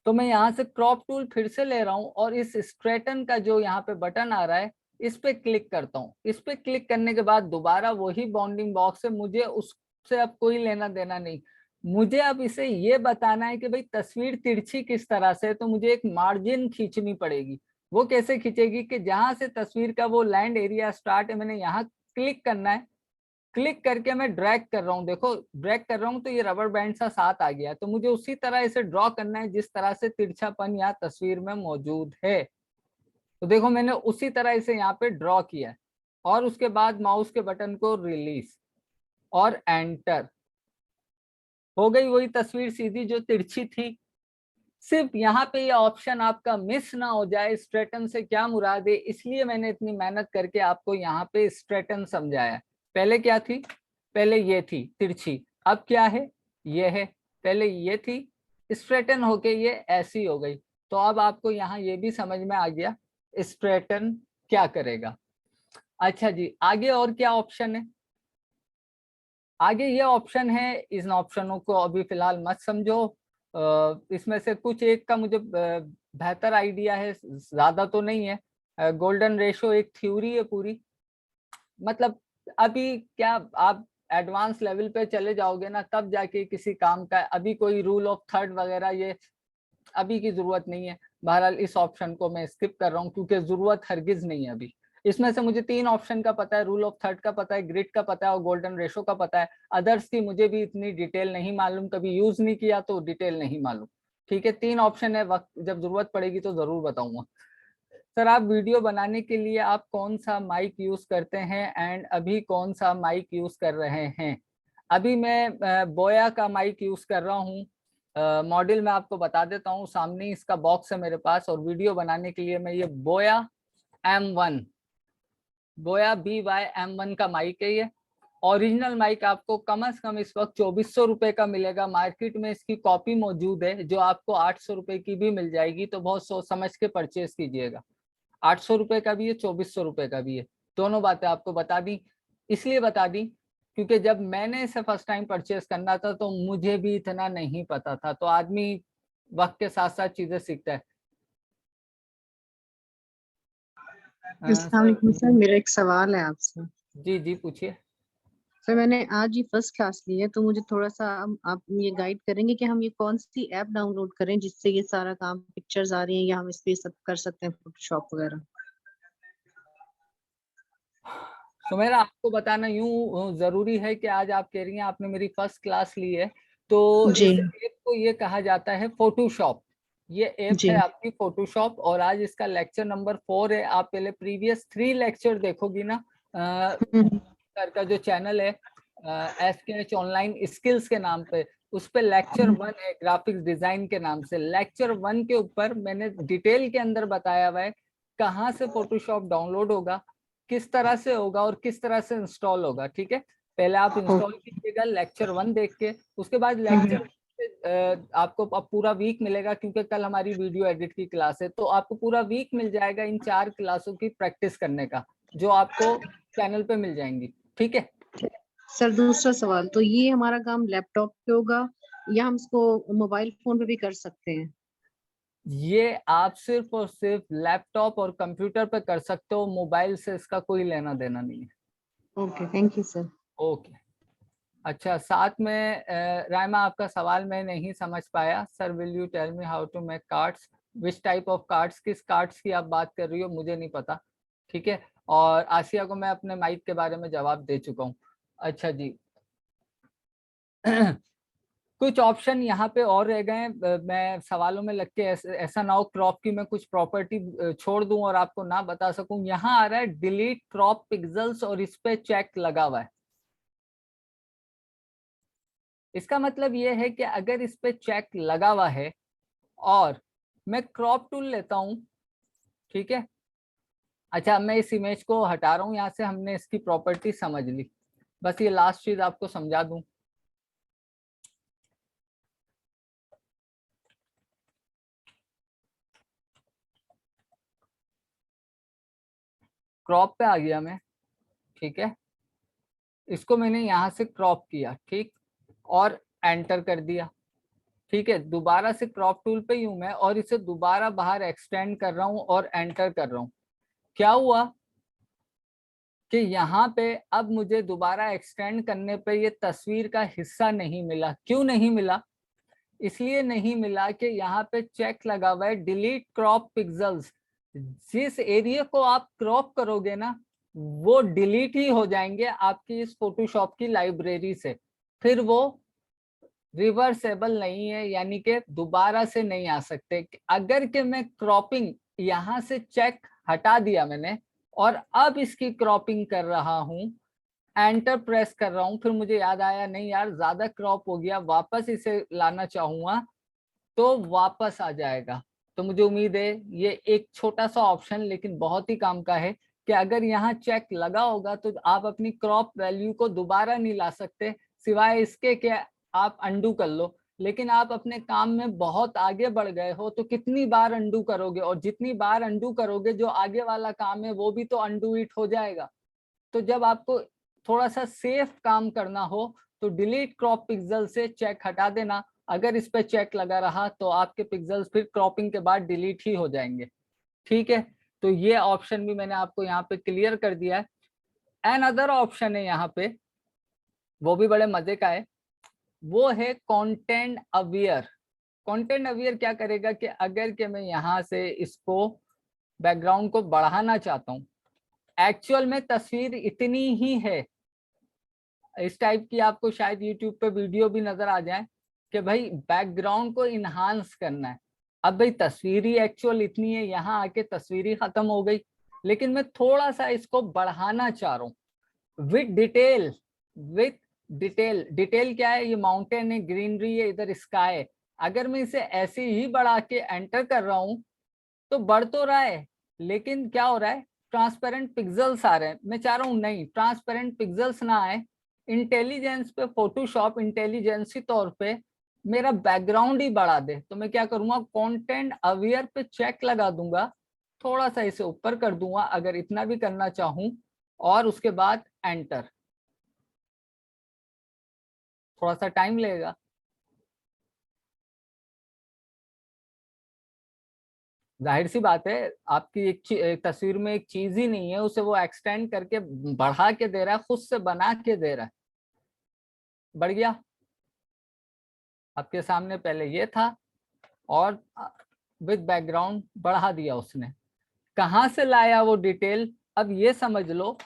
तो मैं यहाँ से क्रॉप टूल फिर से ले रहा हूँ, और इस स्ट्रेटन का जो यहाँ पे बटन आ रहा है, इस पे क्लिक करता हूँ। इस पे क्लिक करने के बाद दोबारा वही बाउंडिंग बॉक्स है, मुझे उससे अब कोई लेना देना नहीं। मुझे अब इसे ये बताना है कि भाई तस्वीर तिरछी किस तरह से, तो मुझे एक मार्जिन खींचनी पड़ेगी। वो कैसे खींचेगी कि जहां से तस्वीर का वो लैंड एरिया स्टार्ट है, मैंने यहाँ क्लिक करना है, क्लिक करके मैं ड्रैग कर रहा हूँ, देखो ड्रैग कर रहा हूँ तो ये रबर बैंड सा साथ आ गया। तो मुझे उसी तरह इसे ड्रॉ करना है जिस तरह से तिरछापन यहाँ तस्वीर में मौजूद है। तो देखो मैंने उसी तरह इसे यहाँ पे ड्रॉ किया, और उसके बाद माउस के बटन को रिलीज और एंटर, हो गई वही तस्वीर सीधी जो तिरछी थी। सिर्फ यहाँ पे ये ऑप्शन आपका मिस ना हो जाए, स्ट्रेटन से क्या मुराद है, इसलिए मैंने इतनी मेहनत करके आपको यहाँ पे स्ट्रेटन समझाया। पहले क्या थी, पहले ये थी तिरछी, अब क्या है, ये है। पहले ये थी, स्ट्रेटन होके ये ऐसी हो गई। तो अब आपको यहाँ ये भी समझ में आ गया स्ट्रेटन क्या करेगा। अच्छा जी, आगे और क्या ऑप्शन है, आगे ये ऑप्शन है। इन ऑप्शनों को अभी फिलहाल मत समझो, इसमें से कुछ एक का मुझे बेहतर आइडिया है, ज्यादा तो नहीं है। गोल्डन रेशो एक थ्योरी है पूरी, मतलब अभी क्या आप एडवांस लेवल पे चले जाओगे ना, तब जाके किसी काम का। अभी कोई रूल ऑफ थर्ड वगैरह ये अभी की जरूरत नहीं है। बहरहाल इस ऑप्शन को मैं स्किप कर रहा हूँ, क्योंकि जरूरत हरगिज नहीं है अभी। इसमें से मुझे 3 ऑप्शन का पता है, रूल ऑफ थर्ड का पता है, ग्रिड का पता है, और गोल्डन रेशो का पता है। अदर्स की मुझे भी इतनी डिटेल नहीं मालूम, कभी यूज नहीं किया तो डिटेल नहीं मालूम। ठीक है, 3 ऑप्शन है, वक्त जब जरूरत पड़ेगी तो जरूर बताऊंगा। सर आप वीडियो बनाने के लिए आप कौन सा माइक यूज करते हैं, एंड अभी कौन सा माइक यूज कर रहे हैं? अभी मैं बोया का माइक यूज कर रहा हूँ। मॉडल मैं आपको बता देता हूँ, सामने इसका बॉक्स है मेरे पास, और वीडियो बनाने के लिए मैं ये बोया M1, बोया BY M1 का माइक है ये। ओरिजिनल माइक आपको कम से कम इस वक्त 2400 रुपए का मिलेगा। मार्केट में इसकी कॉपी मौजूद है जो आपको 800 रुपए की भी मिल जाएगी, तो बहुत सोच समझ के परचेज कीजिएगा। 800 रुपए का भी है, 2400 रुपए का भी है, दोनों बातें आपको बता दी। इसलिए बता दी क्योंकि जब मैंने इसे फर्स्ट टाइम परचेज करना था तो मुझे भी इतना नहीं पता था। तो आदमी वक्त के साथ साथ चीजें सीखता है। अस्सलाम वालेकुम सर, मेरा एक सवाल है आपसे। जी जी पूछिए। सर मैंने आज ही फर्स्ट क्लास ली है, तो मुझे थोड़ा सा आप ये गाइड करेंगे कि हम ये कौन सी ऐप डाउनलोड करें जिससे ये सारा काम, पिक्चर्स आ रही हैं या हम इस पे सब कर सकते हैं, फोटोशॉप वगैरह। तो मेरा आपको बताना यूं जरूरी है कि आज आप कह रही हैं आपने मेरी फर्स्ट क्लास ली है, तो जी इस ऐप को ये कहा जाता है फोटोशॉप। ये ऐप जी है आपकी फोटोशॉप, और आज इसका लेक्चर नंबर 4 है। आप पहले प्रीवियस 3 लेक्चर देखोगी ना, सर का जो चैनल है SKH ऑनलाइन स्किल्स के नाम पे, उस पे लेक्चर 1 है ग्राफिक्स डिजाइन के नाम से। लेक्चर 1 के ऊपर मैंने डिटेल के अंदर बताया हुआ है कहाँ से फोटोशॉप डाउनलोड होगा, किस तरह से होगा और किस तरह से इंस्टॉल होगा। ठीक है, पहले आप इंस्टॉल कीजिएगा लेक्चर 1 देख के। उसके बाद लेक्चर आपको अब पूरा वीक मिलेगा, क्योंकि कल हमारी वीडियो एडिट की क्लास है, तो आपको पूरा वीक मिल जाएगा इन 4 क्लासों की प्रैक्टिस करने का, जो आपको चैनल पे मिल जाएंगी। ठीक है सर दूसरा सवाल, तो ये हमारा काम लैपटॉप पे होगा या हम इसको मोबाइल फोन पे भी कर सकते हैं? ये आप सिर्फ और सिर्फ लैपटॉप और कंप्यूटर पे कर सकते हो, मोबाइल से इसका कोई लेना देना नहीं है। Okay, thank you sir. Okay, अच्छा साथ में रायमा आपका सवाल मैं नहीं समझ पाया। Sir will you tell me how to make cards, which type of cards, किस कार्ड्स की आप बात कर रही हो मुझे नहीं पता। ठीक है, और आसिया को मैं अपने माइक के बारे में जवाब दे चुका हूँ। अच्छा जी कुछ ऑप्शन यहाँ पे और रह गए हैं, मैं सवालों में लग के ऐसा ना हो क्रॉप की मैं कुछ प्रॉपर्टी छोड़ दूं और आपको ना बता सकूं। यहाँ आ रहा है डिलीट क्रॉप पिक्सेल्स और इस पे चेक लगा हुआ है। इसका मतलब ये है कि अगर इस पे चेक लगा हुआ है और मैं क्रॉप टूल लेता हूं, ठीक है। अच्छा मैं इस इमेज को हटा रहा हूं यहाँ से, हमने इसकी प्रॉपर्टी समझ ली, बस ये लास्ट चीज आपको समझा दूं। क्रॉप पे आ गया मैं, ठीक है। इसको मैंने यहाँ से क्रॉप किया, ठीक, और एंटर कर दिया। ठीक है, दोबारा से क्रॉप टूल पे ही हूं मैं और इसे दोबारा बाहर एक्सटेंड कर रहा हूं और एंटर कर रहा हूं। क्या हुआ कि यहाँ पे अब मुझे दोबारा एक्सटेंड करने पे ये तस्वीर का हिस्सा नहीं मिला। क्यों नहीं मिला? इसलिए नहीं मिला कि यहाँ पे चेक लगा हुआ है डिलीट क्रॉप पिक्सेल्स। जिस एरिया को आप क्रॉप करोगे ना, वो डिलीट ही हो जाएंगे आपकी इस फोटोशॉप की लाइब्रेरी से, फिर वो रिवर्सेबल नहीं है, यानी कि दोबारा से नहीं आ सकते। अगर कि मैं क्रॉपिंग यहाँ से चेक हटा दिया मैंने और अब इसकी क्रॉपिंग कर रहा हूं, एंटर प्रेस कर रहा हूं, फिर मुझे याद आया नहीं यार ज्यादा क्रॉप हो गया, वापस इसे लाना चाहूंगा तो वापस आ जाएगा। तो मुझे उम्मीद है ये एक छोटा सा ऑप्शन लेकिन बहुत ही काम का है कि अगर यहाँ चेक लगा होगा तो आप अपनी क्रॉप वैल्यू को दोबारा नहीं ला सकते, सिवाय इसके कि आप अंडू कर लो। लेकिन आप अपने काम में बहुत आगे बढ़ गए हो तो कितनी बार अंडू करोगे, और जितनी बार अंडू करोगे जो आगे वाला काम है वो भी तो अंडू इट हो जाएगा। तो जब आपको थोड़ा सा सेफ काम करना हो तो डिलीट क्रॉप पिक्सल से चेक हटा देना। अगर इस पे चेक लगा रहा तो आपके पिक्सेल्स फिर क्रॉपिंग के बाद डिलीट ही हो जाएंगे। ठीक है, तो ये ऑप्शन भी मैंने आपको यहाँ पे क्लियर कर दिया है। एन अदर ऑप्शन है यहाँ पे, वो भी बड़े मजे का है, वो है कंटेंट अवेयर। कंटेंट अवेयर क्या करेगा कि अगर के मैं यहाँ से इसको बैकग्राउंड को बढ़ाना चाहता हूँ, एक्चुअल में तस्वीर इतनी ही है, इस टाइप की आपको शायद यूट्यूब पे वीडियो भी नजर आ जाए कि भाई बैकग्राउंड को इनहांस करना है। अब भाई तस्वीर ही एक्चुअल इतनी है, यहाँ आके तस्वीर ही खत्म हो गई, लेकिन मैं थोड़ा सा इसको बढ़ाना चाह रहा हूँ with detail. With detail, detail क्या है? ये माउंटेन है, ग्रीनरी है, इधर स्काई है। अगर मैं इसे ऐसे ही बढ़ा के एंटर कर रहा हूँ तो बढ़ तो रहा है, लेकिन क्या हो रहा है, ट्रांसपेरेंट पिक्सेल्स आ रहे हैं। मैं चाह रहा हूँ नहीं, ट्रांसपेरेंट पिक्सेल्स ना आए, इंटेलिजेंस पे फोटोशॉप इंटेलिजेंसी तौर पे मेरा बैकग्राउंड ही बढ़ा दे, तो मैं क्या करूंगा, कंटेंट अवेयर पे चेक लगा दूंगा, थोड़ा सा इसे ऊपर कर दूंगा अगर इतना भी करना चाहूं, और उसके बाद एंटर। थोड़ा सा टाइम लगेगा। जाहिर सी बात है, आपकी एक तस्वीर में एक चीज ही नहीं है, उसे वो एक्सटेंड करके बढ़ा के दे रहा है, खुद से बना के दे रहा है। बढ़ गया आपके सामने, पहले ये था और विद बैकग्राउंड बढ़ा दिया उसने। कहाँ से लाया वो डिटेल, अब ये समझ लो।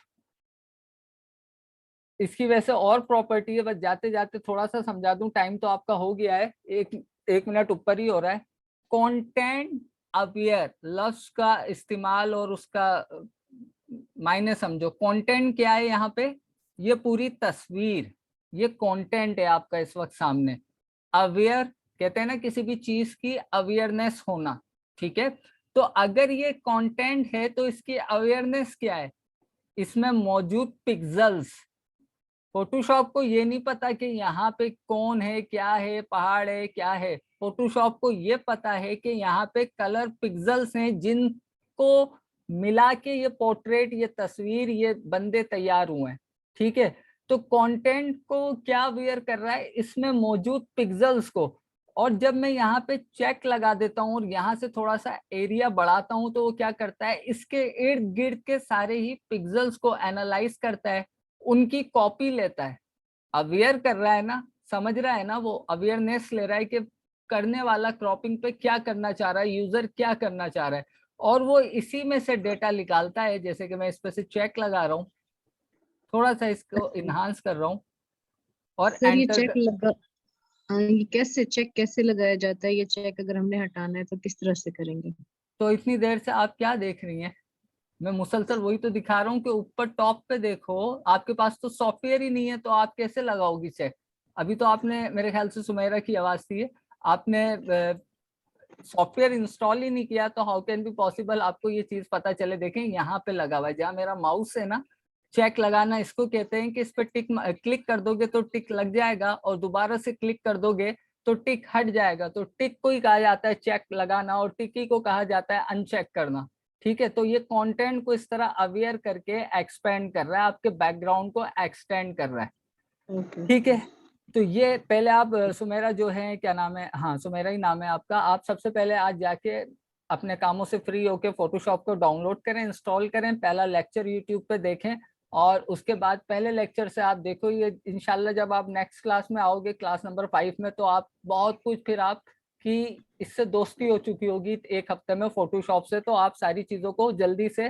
इसकी वैसे और प्रॉपर्टी है, बस जाते जाते थोड़ा सा समझा दूं, टाइम तो आपका हो गया है, एक मिनट ऊपर ही हो रहा है। कंटेंट अवेयर लफ्ज का इस्तेमाल और उसका मायने समझो। कंटेंट क्या है यहाँ पे, ये पूरी तस्वीर, ये कंटेंट है आपका इस वक्त सामने। अवेयर कहते हैं ना किसी भी चीज की अवेयरनेस होना, ठीक है। तो अगर ये कंटेंट है तो इसकी अवेयरनेस क्या है, इसमें मौजूद पिक्सेल्स। फोटोशॉप को ये नहीं पता कि यहाँ पे कौन है, क्या है, पहाड़ है, क्या है। फोटोशॉप को ये पता है कि यहाँ पे कलर पिक्सेल्स हैं जिनको मिला के ये पोर्ट्रेट, ये तस्वीर, ये बंदे तैयार हुए हैं, ठीक है। तो कंटेंट को क्या वेयर कर रहा है, इसमें मौजूद पिक्सेल्स को। और जब मैं यहाँ पे चेक लगा देता हूँ और यहाँ से थोड़ा सा एरिया बढ़ाता हूँ, तो वो क्या करता है, इसके इर्द गिर्द के सारे ही पिक्सेल्स को एनालाइज करता है, उनकी कॉपी लेता है। अवेयर कर रहा है ना, समझ रहा है ना, वो अवेयरनेस ले रहा है कि करने वाला क्रॉपिंग पे क्या करना चाह रहा है, यूजर क्या करना चाह रहा है, और वो इसी में से डेटा निकालता है। जैसे कि मैं इस पे से चेक लगा रहा हूँ, थोड़ा सा इसको इनहांस कर रहा हूँ और सर ये एंटर चेक लगा, ये कैसे चेक कैसे लगाया जाता है? ये चेक अगर हमने हटाना है तो किस तरह से करेंगे? तो इतनी देर से आप क्या देख रही हैं, मैं मुसलसल वही तो दिखा रहा हूँ कि ऊपर टॉप पे देखो। आपके पास तो सॉफ्टवेयर ही नहीं है, तो आप कैसे लगाओगी चेक। अभी तो आपने मेरे ख्याल से सुमेरा की आवाज थी है, आपने सॉफ्टवेयर इंस्टॉल ही नहीं किया, तो हाउ कैन बी पॉसिबल आपको ये चीज पता चले। देखें यहाँ पे लगा हुआ है, जहाँ मेरा माउस है ना, चेक लगाना इसको कहते हैं कि इस पे टिक क्लिक कर दोगे तो टिक लग जाएगा, और दोबारा से क्लिक कर दोगे तो टिक हट जाएगा। तो टिक को ही कहा जाता है चेक लगाना, और टिक ही को कहा जाता है अनचेक करना, ठीक है। तो ये कंटेंट को इस तरह अवेयर करके एक्सपेंड कर रहा है, आपके बैकग्राउंड को एक्सटेंड कर रहा है, ठीक है। तो ये पहले आप सुमेरा जो है, क्या नाम है, हाँ सुमेरा ही नाम है आपका, आप सबसे पहले आज जाके अपने कामों से फ्री होके फोटोशॉप को डाउनलोड करें, इंस्टॉल करें, पहला लेक्चर यूट्यूब पे देखें, और उसके बाद पहले लेक्चर से आप देखो ये इंशाल्लाह जब आप नेक्स्ट क्लास में आओगे, क्लास नंबर 5 में, तो आप बहुत कुछ फिर आपकी इससे दोस्ती हो चुकी होगी एक हफ्ते में फोटोशॉप से, तो आप सारी चीजों को जल्दी से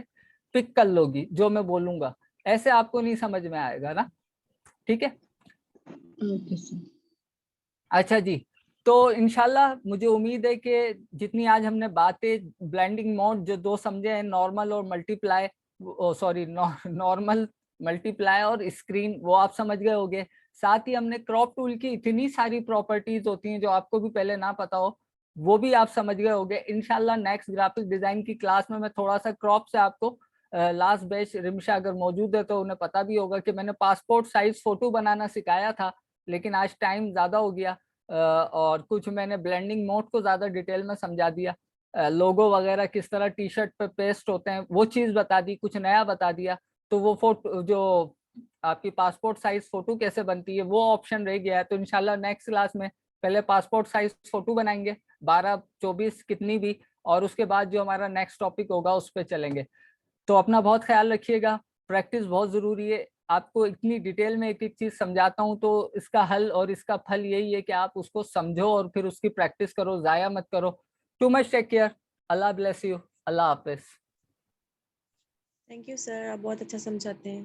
पिक कर लोगी जो मैं बोलूंगा। ऐसे आपको नहीं समझ में आएगा ना, ठीक है। Okay sir. अच्छा जी, तो इंशाल्लाह मुझे उम्मीद है कि जितनी आज हमने बातें, ब्लेंडिंग मोड जो दो समझे हैं, नॉर्मल और मल्टीप्लाई, सॉरी नॉर्मल, मल्टीप्लाई और स्क्रीन, वो आप समझ गए होंगे। साथ ही हमने क्रॉप टूल की इतनी सारी प्रॉपर्टीज होती हैं जो आपको भी पहले ना पता हो, वो भी आप समझ गए होंगे। इंशाल्लाह नेक्स्ट ग्राफिक डिजाइन की क्लास में मैं थोड़ा सा क्रॉप से आपको, लास्ट बैच रिमशा अगर मौजूद है तो उन्हें पता भी होगा कि मैंने पासपोर्ट साइज फोटो बनाना सिखाया था, लेकिन आज टाइम ज्यादा हो गया, और कुछ मैंने ब्लेंडिंग मोड को ज्यादा डिटेल में समझा दिया, लोगो वगैरह किस तरह टी शर्ट पे पेस्ट होते हैं वो चीज बता दी, कुछ नया बता दिया। तो वो फोटो जो आपकी पासपोर्ट साइज फोटो कैसे बनती है वो ऑप्शन रह गया है। तो इंशाल्लाह नेक्स्ट क्लास में पहले पासपोर्ट साइज फोटो बनाएंगे 12, 24 कितनी भी, और उसके बाद जो हमारा नेक्स्ट टॉपिक होगा उस पर चलेंगे। तो अपना बहुत ख्याल रखिएगा, प्रैक्टिस बहुत जरूरी है। आपको इतनी डिटेल में एक एक चीज समझाता हूँ, तो इसका हल और इसका फल यही है कि आप उसको समझो और फिर उसकी प्रैक्टिस करो, जाया मत करो। टू मच टेक केयर, अल्लाह ब्लेस यू, अल्लाह हाफिज। थैंक यू सर, आप बहुत अच्छा समझाते हैं।